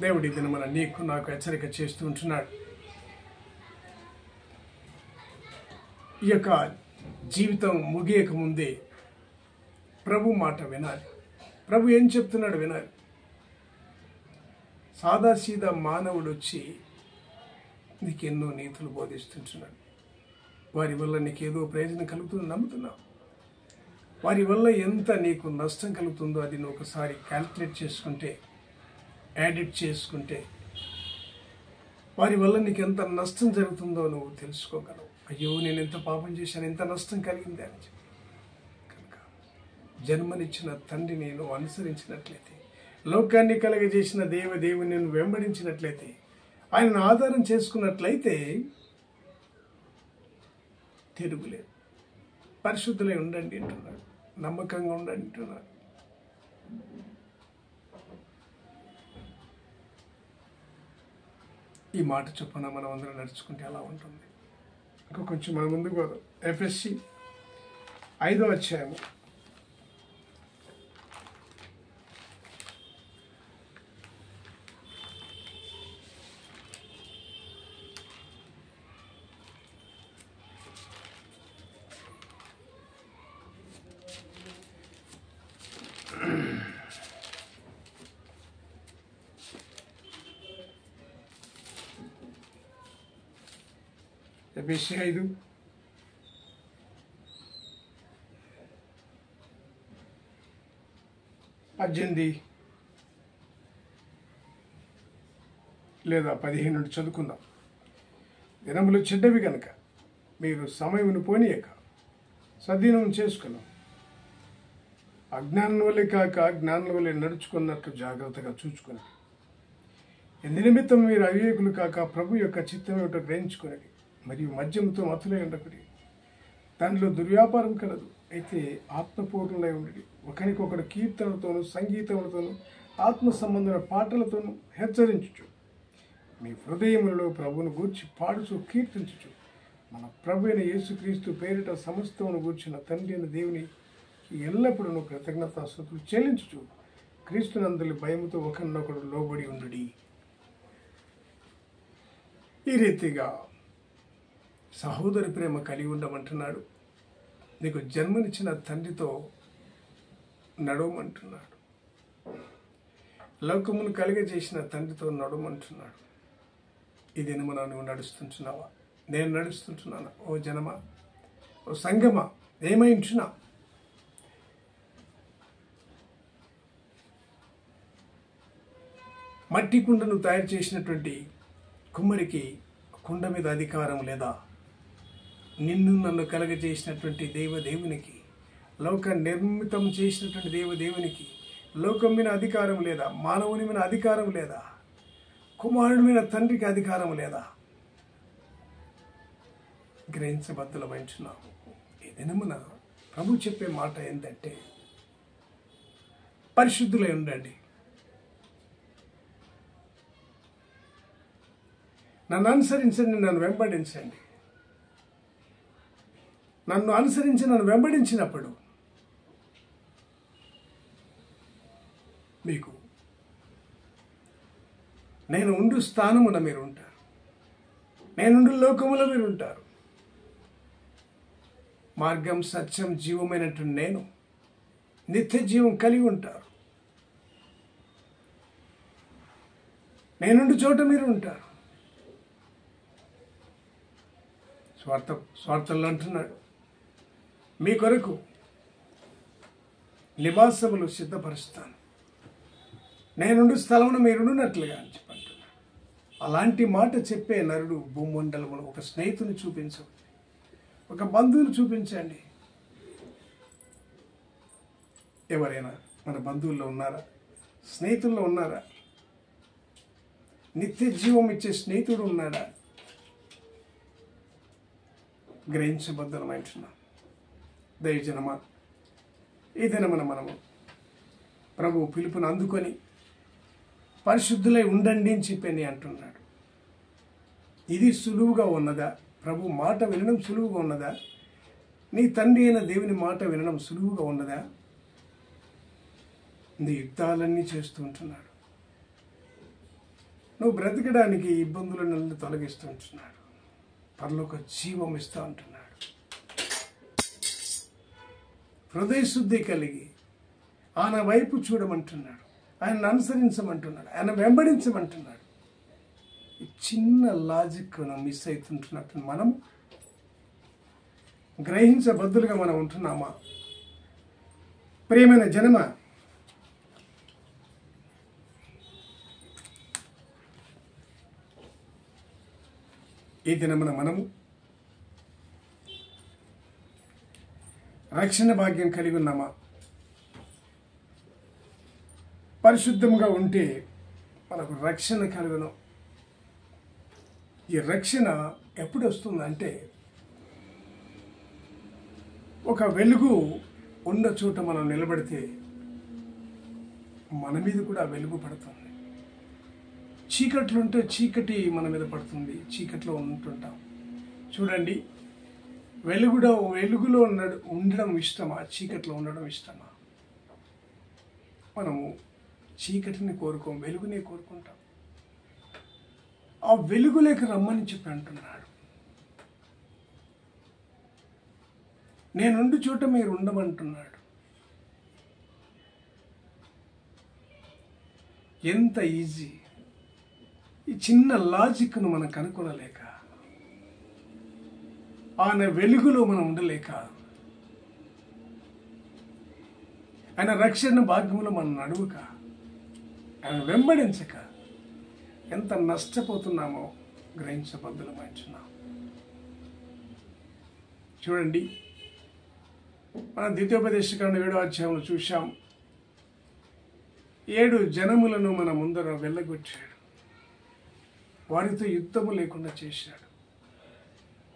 దేవుడి దినమున నీకు నాకు హెచ్చరిక చేస్తూ ఉంటున్నాడు. ఈ యొక్క జీవితం ముగియక ముందే ప్రభు మాట వినాలి. ప్రభు ఏం చెప్తున్నాడు వినాలి. సాదాసీదా మానవుడు వచ్చి నీకెన్నో నీతులు బోధిస్తుంటున్నాడు. వారి వల్ల నీకేదో ప్రయోజనం కలుగుతుందని నమ్ముతున్నావు. వారి వల్ల ఎంత నీకు నష్టం కలుగుతుందో అది నువ్వు ఒకసారి క్యాల్కులేట్ చేసుకుంటే, యాడిట్ చేసుకుంటే వారి వల్ల నీకు ఎంత నష్టం జరుగుతుందో నువ్వు తెలుసుకోగలవు. అయ్యో, నేను ఎంత పాపం చేశాను, ఎంత నష్టం కలిగింది అని చెప్పి. కనుక జన్మనిచ్చిన తండ్రిని నువ్వు అనుసరించినట్లయితే, లోకాన్ని కలగజేసిన దేవుని నువ్వు వెంబడించినట్లయితే, ఆయనను ఆధారం చేసుకున్నట్లయితే తిరుగులేదు. పరిశుద్ధులై ఉండండి అంటున్నాడు, నమ్మకంగా ఉండండి అంటున్నాడు. ఈ మాట చొప్పున మనం అందరం నడుచుకుంటే ఎలా ఉంటుంది? ఇంకా కొంచెం మన ముందుకు పోదాం. ఎఫ్ఎస్సి 5వ అధ్యాయము 5 18 లేదా 15 నుండి చదువుకుందాం. దినములు చెడ్డవి కనుక మీరు సమయమును పోనీయక సద్వినియోగం చేసుకున్నాం. అజ్ఞానం వల్లే కాక జ్ఞానం వల్లే నడుచుకున్నట్లు జాగ్రత్తగా చూచుకుని, ఎందు నిమిత్తం మీరు అవివేకులు కాక ప్రభు యొక్క చిత్తం ఏమిటో గ్రహించుకుని, మరియు మద్యముతో మత్తులై ఉండకుడి. దానిలో దుర్వ్యాపారం కలదు. అయితే ఆత్మపూర్ణులై ఉండడి. ఒకరికొకరు కీర్తనలతోనూ సంగీతములతోనూ ఆత్మ సంబంధమైన పాటలతోనూ హెచ్చరించుచు మీ హృదయములలో ప్రభువును గూర్చి పాడుచు కీర్తించుచు మన ప్రభు అయిన యేసుక్రీస్తు పేరిట సమస్తమును గూర్చిన తండ్రి అయిన దేవుని ఎల్లప్పుడూ కృతజ్ఞతాస్తుతులు చెల్లించుచు క్రీస్తునందలి భయముతో ఒకరినొకడు లోబడి ఉండుడి. ఈ రీతిగా సహోదరి ప్రేమ కలిగి ఉండమంటున్నాడు. నీకు జన్మనిచ్చిన తండ్రితో నడవమంటున్నాడు. లోకమును కలిగజేసిన తండ్రితో నడుమంటున్నాడు. ఈ దినమున నువ్వు నడుస్తుంటున్నావా? నేను నడుస్తుంటున్నాను. ఓ జనమా, ఓ సంగమా, ఏమై ఉంటున్నా? మట్టి కుండను తయారు చేసినటువంటి కుమ్మరికి కుండ మీద అధికారం లేదా? నిన్ను నన్ను కలగజేసినటువంటి దేవునికి, లోక నిర్మితం చేసినటువంటి దేవునికి లోకం మీద అధికారం లేదా? మానవుని మీద అధికారం లేదా? కుమారుడి మీద తండ్రికి అధికారం లేదా? గ్రహించబద్ధులమైంటున్నాము. ఈ దినమున ప్రభు చెప్పే మాట ఏంటంటే, పరిశుద్ధులై ఉండండి. నన్ను అనుసరించండి, నన్ను వెంబడించండి. నన్ను అనుసరించి నన్ను వెంబడించినప్పుడు మీకు నేను ఉండు స్థానమున మీరు ఉంటారు. నేనుండు లోకములో మీరు ఉంటారు. మార్గం, సత్యం, జీవమైనటువంటి నేను నిత్య జీవం కలిగి ఉంటారు. నేనుండు చోట మీరు ఉంటారు. స్వార్థంలో అంటున్నాడు, మీ కొరకు నివాసములు సిద్ధపరుస్తాను, నేనుండు స్థలమును మీరుండునట్లుగా అని చెప్పంటున్నాడు. అలాంటి మాట చెప్పే నరుడు భూమండలమును ఒక స్నేహితుని చూపించండి, ఒక బంధువుని చూపించండి. ఎవరైనా మన బంధువుల్లో ఉన్నారా? స్నేహితుల్లో ఉన్నారా? నిత్య జీవం ఇచ్చే స్నేహితుడు ఉన్నాడా? గ్రహించబద్ధమైంటున్నాం. దైవజనమా, ఈ దినమున మనము ప్రభు పిలుపును అందుకొని పరిశుద్ధులై ఉండండి అని చెప్పని అంటున్నాడు. ఇది సులువుగా ఉన్నదా? ప్రభు మాట వినడం సులువుగా ఉన్నదా? నీ తండ్రి అయిన దేవుని మాట వినడం సులువుగా ఉన్నదా? నీ యుద్ధాలన్నీ చేస్తూ ఉంటున్నాడు. నువ్వు బ్రతకడానికి ఇబ్బందులను తొలగిస్తూ ఉంటున్నాడు. పరలోక జీవం ఇస్తూ ఉంటున్నాడు. హృదయ శుద్ధి కలిగి ఆయన వైపు చూడమంటున్నాడు. ఆయన అనుసరించమంటున్నాడు. ఆయన వెంబడించమంటున్నాడు. ఈ చిన్న లాజిక్ మిస్ అవుతుంటున్నట్టు మనం గ్రహించబద్దులుగా మనం ఉంటున్నామా? ప్రియమైన జనమ, ఈ దినమున మనము రక్షణ భాగ్యం కలిగి ఉన్నామా? పరిశుద్ధంగా ఉంటే మనకు రక్షణ కలుగును. ఈ రక్షణ ఎప్పుడు వస్తుందంటే, ఒక వెలుగు ఉన్న చోట మనం నిలబడితే మన మీద కూడా వెలుగు పడుతుంది. చీకట్లు ఉంటే చీకటి మన మీద పడుతుంది. చీకట్లో ఉంటుంటాం. చూడండి, వెలుగులో ఉండడం ఇష్టమా? చీకట్లో ఉండడం ఇష్టమా? మనము చీకటిని కోరుకోం, వెలుగునే కోరుకుంటాం. ఆ వెలుగులోకి రమ్మని చెప్పి అంటున్నాడు. నేనుండు చోట మీరు ఉండమంటున్నాడు. ఎంత ఈజీ! ఈ చిన్న లాజిక్ను మనం కనుక్కోలేక, ఆయన వెలుగులో మనం ఉండలేక, ఆయన రక్షణ భాగ్యంలో మనం నడువక, ఆయన వెంబడించక ఎంత నష్టపోతున్నామో గ్రహించబద్ధులమైంటున్నాం. చూడండి, మనం ద్వితీయోపదేశకాండం 7వ అధ్యాయంలో చూశాం. 7 జనములను మన ముందర వెళ్ళగొచ్చాడు. వారితో యుద్ధము లేకుండా చేశాడు.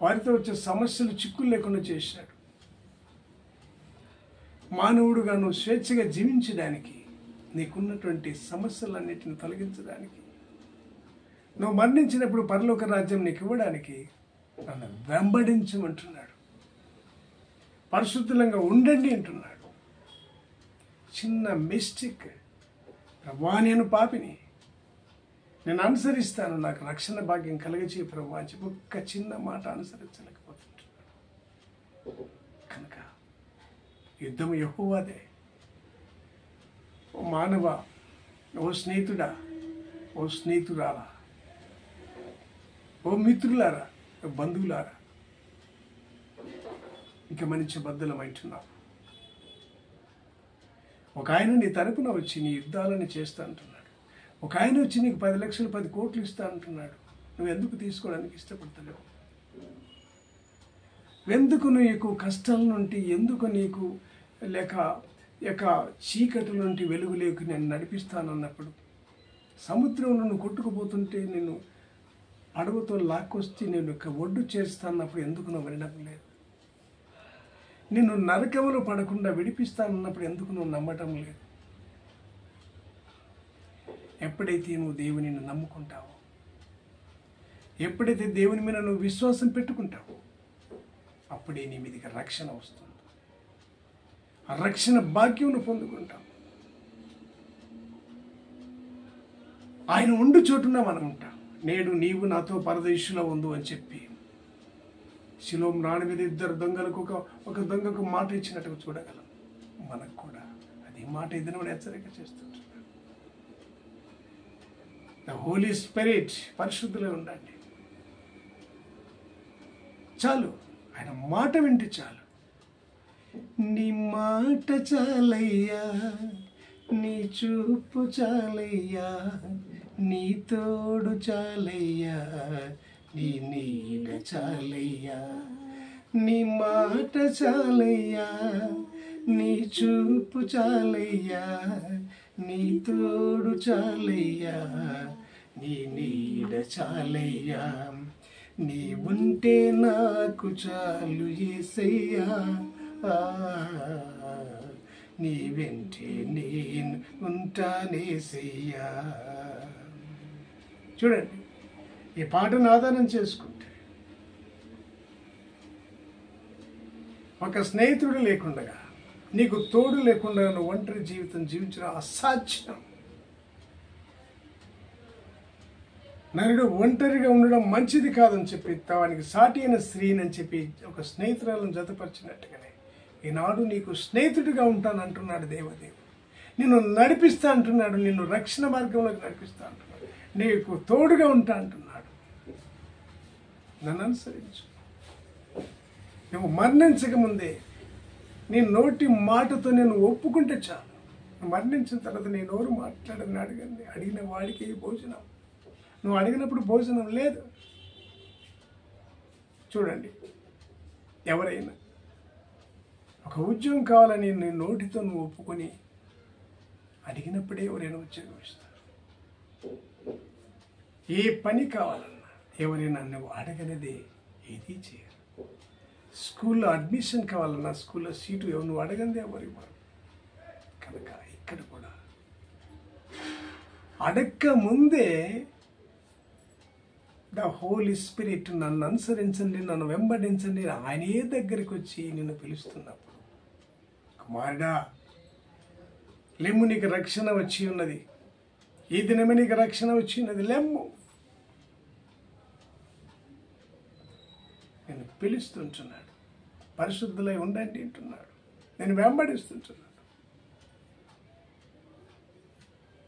వారితో వచ్చే సమస్యలు, చిక్కులు లేకుండా చేశాడు. మానవుడుగా నువ్వు స్వేచ్ఛగా జీవించడానికి, నీకున్నటువంటి సమస్యలన్నిటిని తొలగించడానికి, నువ్వు మరణించినప్పుడు పరలోక రాజ్యం నీకు ఇవ్వడానికి నన్ను వెంబడించమంటున్నాడు. పరిశుద్ధంగా ఉండండి అంటున్నాడు. చిన్న మిస్టేక్, ప్రభువా నేను పాపిని, నేను అనుసరిస్తాను, నాకు రక్షణ భాగ్యం కలిగచే ప్రభువా అని చెప్పి ఒక్క చిన్న మాట అనుసరించలేకపోతుంటున్నాడు. కనుక యుద్ధం యెహోవాదే. ఓ మానవ, ఓ స్నేహితుడా, ఓ స్నేహితురాలా, ఓ మిత్రులారా, ఓ బంధువులారా, ఇక మంచి బద్దలమైంటున్నావు. ఒక ఆయన నీ తరపున వచ్చి నీ యుద్ధాలని చేస్తా అంటున్నాడు. ఒక ఆయన వచ్చి నీకు 10 లక్షలు 10 కోట్లు ఇస్తా అంటున్నాడు. నువ్వు ఎందుకు తీసుకోవడానికి ఇష్టపడతలేవు? ఎందుకు నీకు కష్టాల నుండి, ఎందుకు నీకు లేక చీకటి నుండి వెలుగులోకి నేను నడిపిస్తానన్నప్పుడు, సముద్రంలో నువ్వు కొట్టుకుపోతుంటే నేను అడవుతో లాక్కొస్తే నేను ఒడ్డు చేస్తానన్నప్పుడు ఎందుకు నువ్వు వినడం లేదు? నిన్ను నరకములో పడకుండా విడిపిస్తానన్నప్పుడు ఎందుకు నువ్వు నమ్మటం లేదు? ఎప్పుడైతే నువ్వు దేవునిని నమ్ముకుంటావో, ఎప్పుడైతే దేవుని మీద నువ్వు విశ్వాసం పెట్టుకుంటావో, అప్పుడే నీ మీదకి రక్షణ వస్తుంది. ఆ రక్షణ భాగ్యం పొందుకుంటావు. ఆయన ఉండు చోటున మనం ఉంటాం. నేడు నీవు నాతో పరదేశంలో ఉండు అని చెప్పి శిలోం రాణి మీద 2 దొంగలకు ఒక దొంగకు మాట ఇచ్చినట్టుగా చూడగలం. మనకు కూడా అది మాట ఇద్దరు హెచ్చరిక చేస్తుంటున్నాడు. ద హోలీ స్పిరిట్, పరిశుద్ధులై ఉండండి. చాలు, ఆయన మాట వింటే చాలు. నీ మాట చాలయ్యా, నీ చూపు చాలయ్యా, నీ తోడు చాలయ్యా, నీ నీడ చాలయ్యా. నీ మాట చాలయ్యా, నీ చూపు చాలయ్యా, నీ తోడు చాలయ్యా, నీ నీడ చాలయ్యా. నీ ఉంటే నాకు చాలు యేసయ్యా, నీ వెంటే నేను ఉంటానేసయ్యా. చూడండి, ఈ పాటను ఆధారం చేసుకుంటే ఒక స్నేహితుడు లేకుండా, నీకు తోడు లేకుండా నువ్వు ఒంటరి జీవితం జీవించడం అసాధ్యం. నరుడు ఒంటరిగా ఉండడం మంచిది కాదని చెప్పి వానికి సాటి అయిన స్త్రీని చెప్పి ఒక స్నేహితురాలను జతపరిచినట్టుగానే ఈనాడు నీకు స్నేహితుడిగా ఉంటానంటున్నాడు దేవదేవుడు. నిన్ను నడిపిస్తా అంటున్నాడు, నిన్ను రక్షణ మార్గంలోకి నడిపిస్తా అంటున్నాడు, నీకు తోడుగా ఉంటా అంటున్నాడు. నన్ను అనుసరించు. నువ్వు మరణించక ముందే నీ నోటి మాటతో నేను ఒప్పుకుంటే చాలు. మరణించిన తర్వాత నీ నోరు మాట్లాడని అడిగిన వాడికి భోజనం. నువ్వు అడిగినప్పుడు భోజనం లేదు. చూడండి, ఎవరైనా ఒక ఉద్యోగం కావాలని నీ నోటితో నువ్వు ఒప్పుకొని అడిగినప్పుడే ఎవరైనా ఉద్యోగం ఇస్తారు. ఏ పని కావాలన్నా ఎవరైనా నువ్వు అడగనిదే ఏది చేయరు. స్కూల్లో అడ్మిషన్ కావాలన్నా స్కూల్లో సీటు నువ్వు అడగందే ఎవరు ఇవ్వరు. కనుక ఇక్కడ కూడా అడక్క ముందే ద హోలీ స్పిరిట్ నన్ను అనుసరించండి, నన్ను వెంబడించండి, ఆయనే దగ్గరికి వచ్చి నిన్ను పిలుస్తున్నప్పుడు, కుమారుడా లెమ్ము, నీకు రక్షణ వచ్చి ఉన్నది, ఈ దినమే నీకు రక్షణ వచ్చి ఉన్నది, లెమ్ము, నేను పిలుస్తుంటున్నాడు. పరిశుద్ధులై ఉండండి అంటున్నాడు. నేను వెంబడిస్తుంటున్నాడు.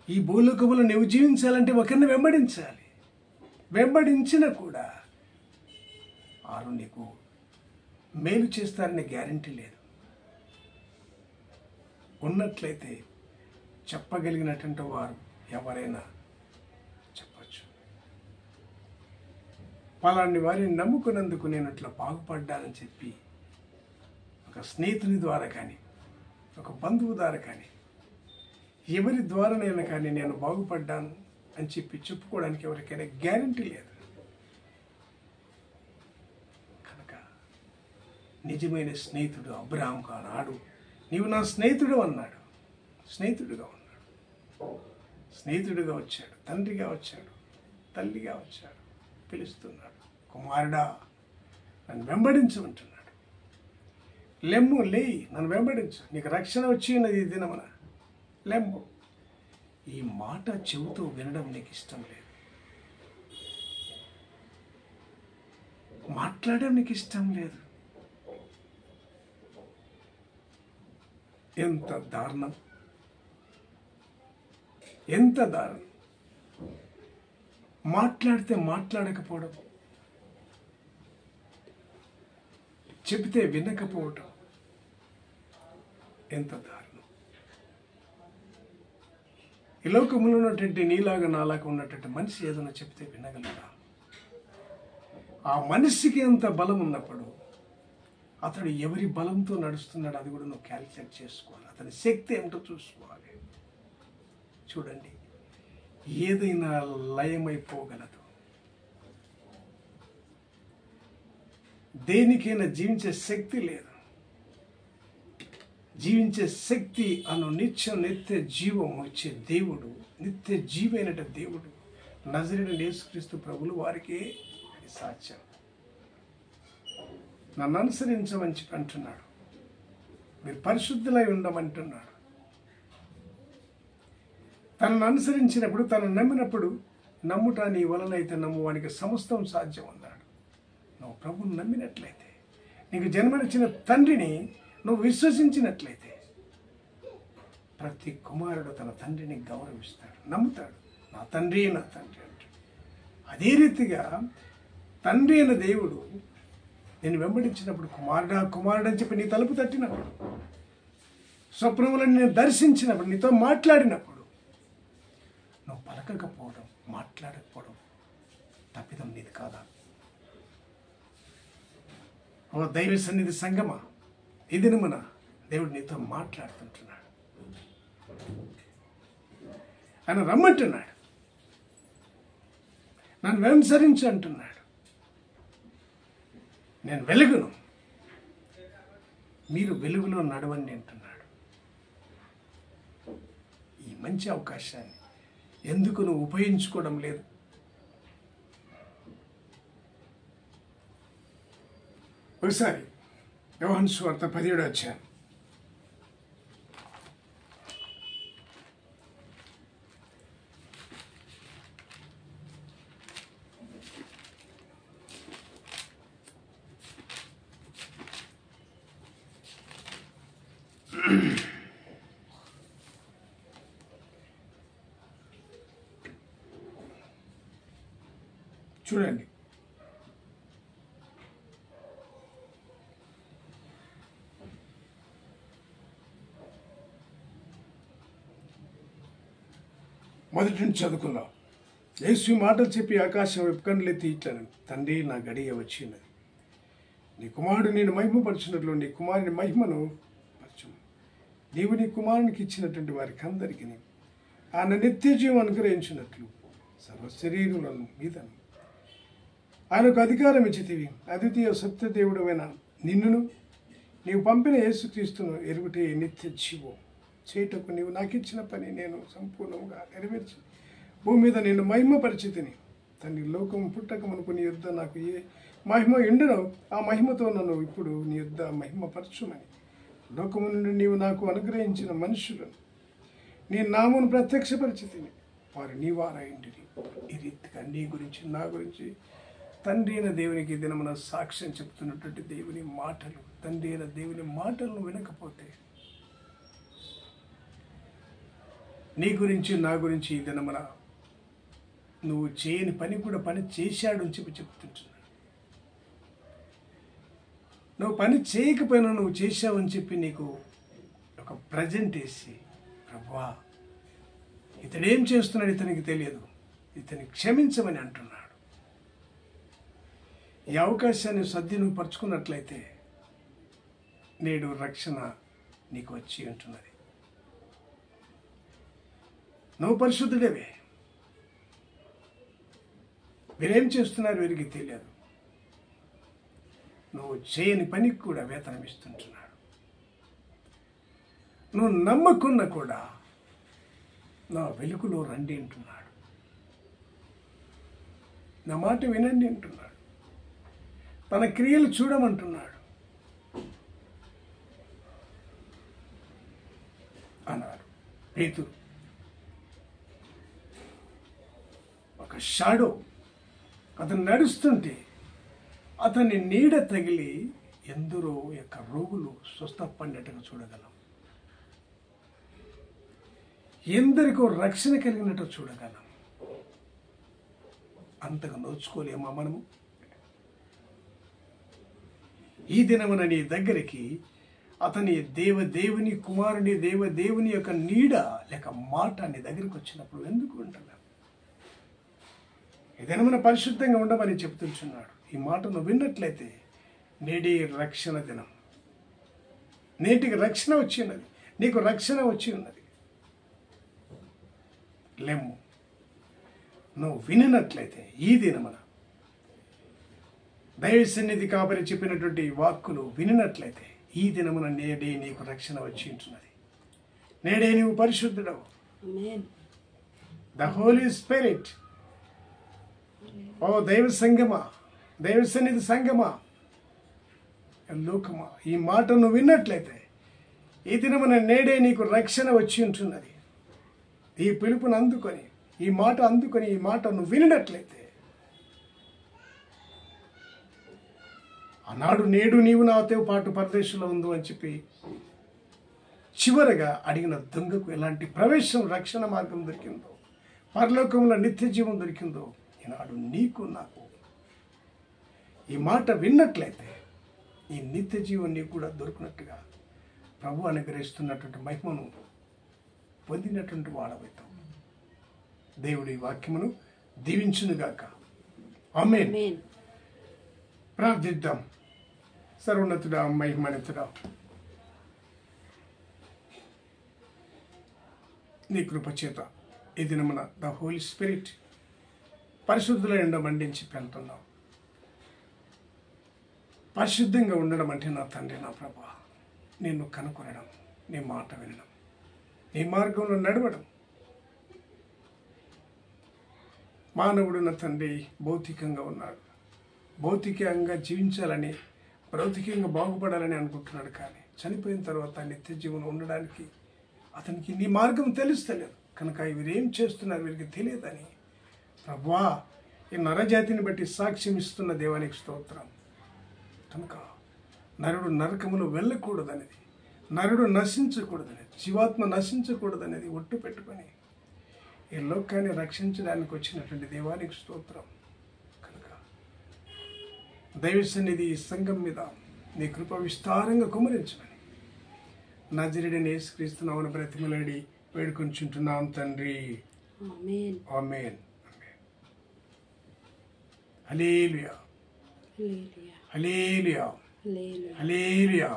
ఈ భూలోకములో నువ్వు జీవించాలంటే ఒకరిని వెంబడించాలి. వెంబడించిన కూడా వారు నీకు మేలు చేస్తారనే గ్యారంటీ లేదు. ఉన్నట్లయితే చెప్పగలిగినటువంటి వారు ఎవరైనా చెప్పచ్చు. పలాంటి వారిని నమ్ముకున్నందుకు నేను అట్లా బాగుపడ్డానని చెప్పి ఒక స్నేహితుని ద్వారా కానీ, ఒక బంధువు ద్వారా కానీ, ఎవరి ద్వారానైనా కానీ నేను బాగుపడ్డాను అని చెప్పి చెప్పుకోవడానికి ఎవరికైనా గ్యారంటీ లేదు. కనుక నిజమైన స్నేహితుడు అబ్రహాం కానాడు నీవు నా స్నేహితుడు అన్నాడు. స్నేహితుడిగా ఉన్నాడు, స్నేహితుడిగా వచ్చాడు, తండ్రిగా వచ్చాడు, తల్లిగా వచ్చాడు, పిలుస్తున్నాడు. కుమారుడా నన్ను వెంబడించమంటున్నాడు. లెమ్ము, లేయి, నన్ను వెంబడించు, నీకు రక్షణ వచ్చి ఉన్నది ఈ దినమున, లెమ్ము. ఈ మాట చెబుతూ వినడం నీకు ఇష్టం లేదు, మాట్లాడడం నీకు ఇష్టం లేదు. ఎంత దారుణం! ఎంత దారుణం! మాట్లాడితే మాట్లాడకపోవడం, చెబితే వినకపోవటం ఎంత దారుణం! ఈ లోకంలో ఉన్నటువంటి నీలాగా నాలాగా ఉన్నటువంటి మనిషి ఏదైనా చెప్తే వినగలరా? ఆ మనిషికి ఎంత బలం ఉన్నప్పుడు అతడు ఎవరి బలంతో నడుస్తున్నాడు అది కూడా నువ్వు క్యాల్కులేట్ చేసుకోవాలి. అతని శక్తి ఏమిటో చూసుకోవాలి. చూడండి, ఏదైనా లయమైపోగలదు. దేనికైనా జీవించే శక్తి లేదు. జీవించే శక్తి అను నిత్యం నిత్య జీవం వచ్చే దేవుడు, నిత్య జీవైనట దేవుడు నజరేయుడైన యేసుక్రీస్తు ప్రభులు వారికే అది సాధ్యం. నన్ను అనుసరించమని చెప్పి అంటున్నాడు. మీరు పరిశుద్ధులై ఉండమంటున్నాడు. తనను అనుసరించినప్పుడు, తనను నమ్మినప్పుడు, నమ్ముట నీ వలనైతే నమ్మువానికి సమస్తం సాధ్యం అన్నాడు. నువ్వు ప్రభువుని నమ్మినట్లయితే, నీకు జన్మనిచ్చిన తండ్రిని నువ్వు విశ్వసించినట్లయితే, ప్రతి కుమారుడు తన తండ్రిని గౌరవిస్తాడు, నమ్ముతాడు. నా తండ్రి నా తండ్రి అంటాడు. అదే రీతిగా తండ్రి అయిన దేవుడు నేను వెంబడించినప్పుడు, కుమారుడా కుమారుడు అని చెప్పి నీ తలుపు తట్టినప్పుడు, స్వప్నములను నేను దర్శించినప్పుడు, నీతో మాట్లాడినప్పుడు, నువ్వు పలకకపోవడం, మాట్లాడకపోవడం తప్పిదం నీది కాదా? ఓ దైవ సన్నిధి సంగమా, ఈ దినమున దేవుడు నీతో మాట్లాడుతుంటున్నాడు. ఆయన రమ్మంటున్నాడు, నన్ను అనుసరించు అంటున్నాడు. నేను వెలుగును, మీరు వెలుగులో నడవండి అంటున్నాడు. ఈ మంచి అవకాశాన్ని ఎందుకు నువ్వు ఉపయోగించుకోవడం లేదు? ఒకసారి యోహాను సువార్త 17వ అధ్యాయం చూడండి. మొదటి నుంచి చదువుకుందాం. యేసు మాటలు చెప్పి ఆకాశం వైపు కన్నులెత్తి ఇట్లను, తండ్రి నా గడియ వచ్చినది. నీ కుమారుడు నేను మహిమపరచున్నట్లు నీ కుమారుని మహిమను పరచుము. నీవు నీ కుమారునికి ఇచ్చినటువంటి వారికి అందరికీ ఆయన నిత్యజీవం అనుగ్రహించినట్లు సర్వ శరీరులను మీదను ఆయనకు అధికారం ఇచ్చితివి. అద్వితీయ సత్యదేవుడైన నిన్నును నీవు పంపిన యేసుక్రీస్తును ఎరుగుటే నిత్య జీవం చేయుటకు నీవు నాకు ఇచ్చిన పని నేను సంపూర్ణంగా నెరవేర్చి భూమి మీద నేను మహిమపరిచితిని. తండ్రి లోకం పుట్టక మునుపు నీ యుద్ధ నాకు ఏ మహిమ ఎండునో ఆ మహిమతో నన్ను ఇప్పుడు నీ యుద్ధ మహిమపరచుమని లోకము నుండి నీవు నాకు అనుగ్రహించిన మనుషులను నీ నామమును ప్రత్యక్షపరిచితిని. వారు నీ వారైండిరి. ఈ రీతిగా నీ గురించి నా గురించి తండ్రి అయిన దేవునికి దినమున సాక్ష్యం చెప్తున్నటువంటి దేవుని మాటలు, తండ్రి అయిన దేవుని మాటలను వినకపోతే నీ గురించి నా గురించి ఈ దినమున నువ్వు చేయని పని కూడా పని చేశాడు అని చెప్పి చెప్తుంటున్నాడు. నువ్వు పని చేయకపోయినా నువ్వు చేశావని చెప్పి నీకు ఒక ప్రజెంట్ వేసి, ప్రభువా ఇతడేం చేస్తున్నాడు ఇతనికి తెలియదు, ఇతన్ని క్షమించమని అంటున్నాడు. ఈ అవకాశాన్ని సద్వినియోగపరుచుకున్నట్లయితే నేడు రక్షణ నీకు వచ్చి ఉంటున్నది. నువ్వు పరిశుద్ధుడేవే. వీరేం చేస్తున్నారు వీరికి తెలియదు. నువ్వు చేయని పనికి కూడా వేతనం ఇస్తుంటున్నాడు. నువ్వు నమ్మకున్నా కూడా నా వెలుగులో రండి అంటున్నాడు. నా మాట వినండి అంటున్నాడు. తన క్రియలు చూడమంటున్నాడు అన్నారు. పేతురు ఒక షాడో అతను నడుస్తుంటే అతని నీడ తగిలి ఎందరో యొక్క రోగులు స్వస్థపడినట్టుగా చూడగలం. ఎందరికో రక్షణ కలిగినట్టు చూడగలం. అంతగా నోచుకోలేమా మనము? ఈ దినమున నీ దగ్గరికి అతని దేవుని కుమారుని దేవుని యొక్క నీడ లేక మాట నీ దగ్గరికి వచ్చినప్పుడు ఎందుకు ఉంటున్నావు? ఈ దినమున పరిశుద్ధంగా ఉండమని చెప్తున్నాడు. ఈ మాటను విన్నట్లయితే నేటి రక్షణ దినం, నేటికి రక్షణ వచ్చి ఉన్నది, నీకు రక్షణ వచ్చి ఉన్నది. లెమ్ము నువ్వు వినినట్లయితే ఈ దినమున దైవ సన్నిధి కాపరి చెప్పినటువంటి వాక్కులు వినినట్లయితే ఈ దినమున నేడే నీకు రక్షణ వచ్చి ఉంటున్నది. నేడే నీవు పరిశుద్ధుడవు. ద హోలీ స్పిరిట్, ఓ దైవ సంగమా, దైవ సన్నిధి సంగమా, లోకమా, ఈ మాటను విన్నట్లయితే ఈ దినమున నేడే నీకు రక్షణ వచ్చి ఉంటున్నది. ఈ పిలుపును అందుకొని, ఈ మాట అందుకొని, ఈ మాటను వినినట్లయితే ఆనాడు నేడు నీవు నాతో పాటు పరదేశంలో ఉందో అని చెప్పి చివరగా అడిగిన దొంగకు ఎలాంటి ప్రవేశం, రక్షణ మార్గం దొరికిందో, పరలోకంలో నిత్య జీవం దొరికిందో, ఈనాడు నీకు నాకు ఈ మాట విన్నట్లయితే ఈ నిత్య జీవం నీకు కూడా దొరికినట్టుగా ప్రభు అనుగ్రహిస్తున్నటువంటి మహిమను పొందినటువంటి వాడవైతాం. దేవుడి వాక్యమును దీవించునుగాక. ఆమేన్. ప్రార్థిద్దాం. సర్వోన్నతుడా, మహిమనితుడా, నీ కృప చేత ఈ దినమున ద హోలీ స్పిరిట్ పరిశుద్ధుల ఎండ మండించి వెళ్తున్నాం. పరిశుద్ధంగా ఉండడం అంటే నా తండ్రి, నా ప్రభా, నిన్ను కనుకొనడం, నీ మాట వినడం, నీ మార్గంలో నడవడం. మానవుడు నా తండ్రి భౌతికంగా ఉన్నాడు, భౌతికంగా జీవించాలని, భౌతికంగా బాగుపడాలని అనుకుంటున్నాడు. కానీ చనిపోయిన తర్వాత నిత్య జీవనం ఉండడానికి అతనికి నీ మార్గం తెలుస్తలేదు కనుక వీరేం చేస్తున్నారు వీరికి తెలియదని ప్రభువా ఈ నరజాతిని బట్టి సాక్ష్యం ఇస్తున్న దేవానికి స్తోత్రం. కనుక నరుడు నరకమును వెళ్ళకూడదనేది, నరుడు నశించకూడదనేది, జీవాత్మ నశించకూడదనేది ఒట్టు పెట్టుకొని ఈ లోకాన్ని రక్షించడానికి వచ్చినటువంటి దేవానికి స్తోత్రం. కనుక దైవ సన్నిధి ఈ సంఘం మీద నీ కృప విస్తారంగా కుమరించమని నజరేయుడైన యేసుక్రీస్తు నామమున బ్రతిమలాడి వేడుకొంచుంటున్నాం తండ్రి. ఆమేన్. ఆమేన్. హల్లెలూయా. హల్లెలూయా. హల్లెలూయా. హల్లెలూయా.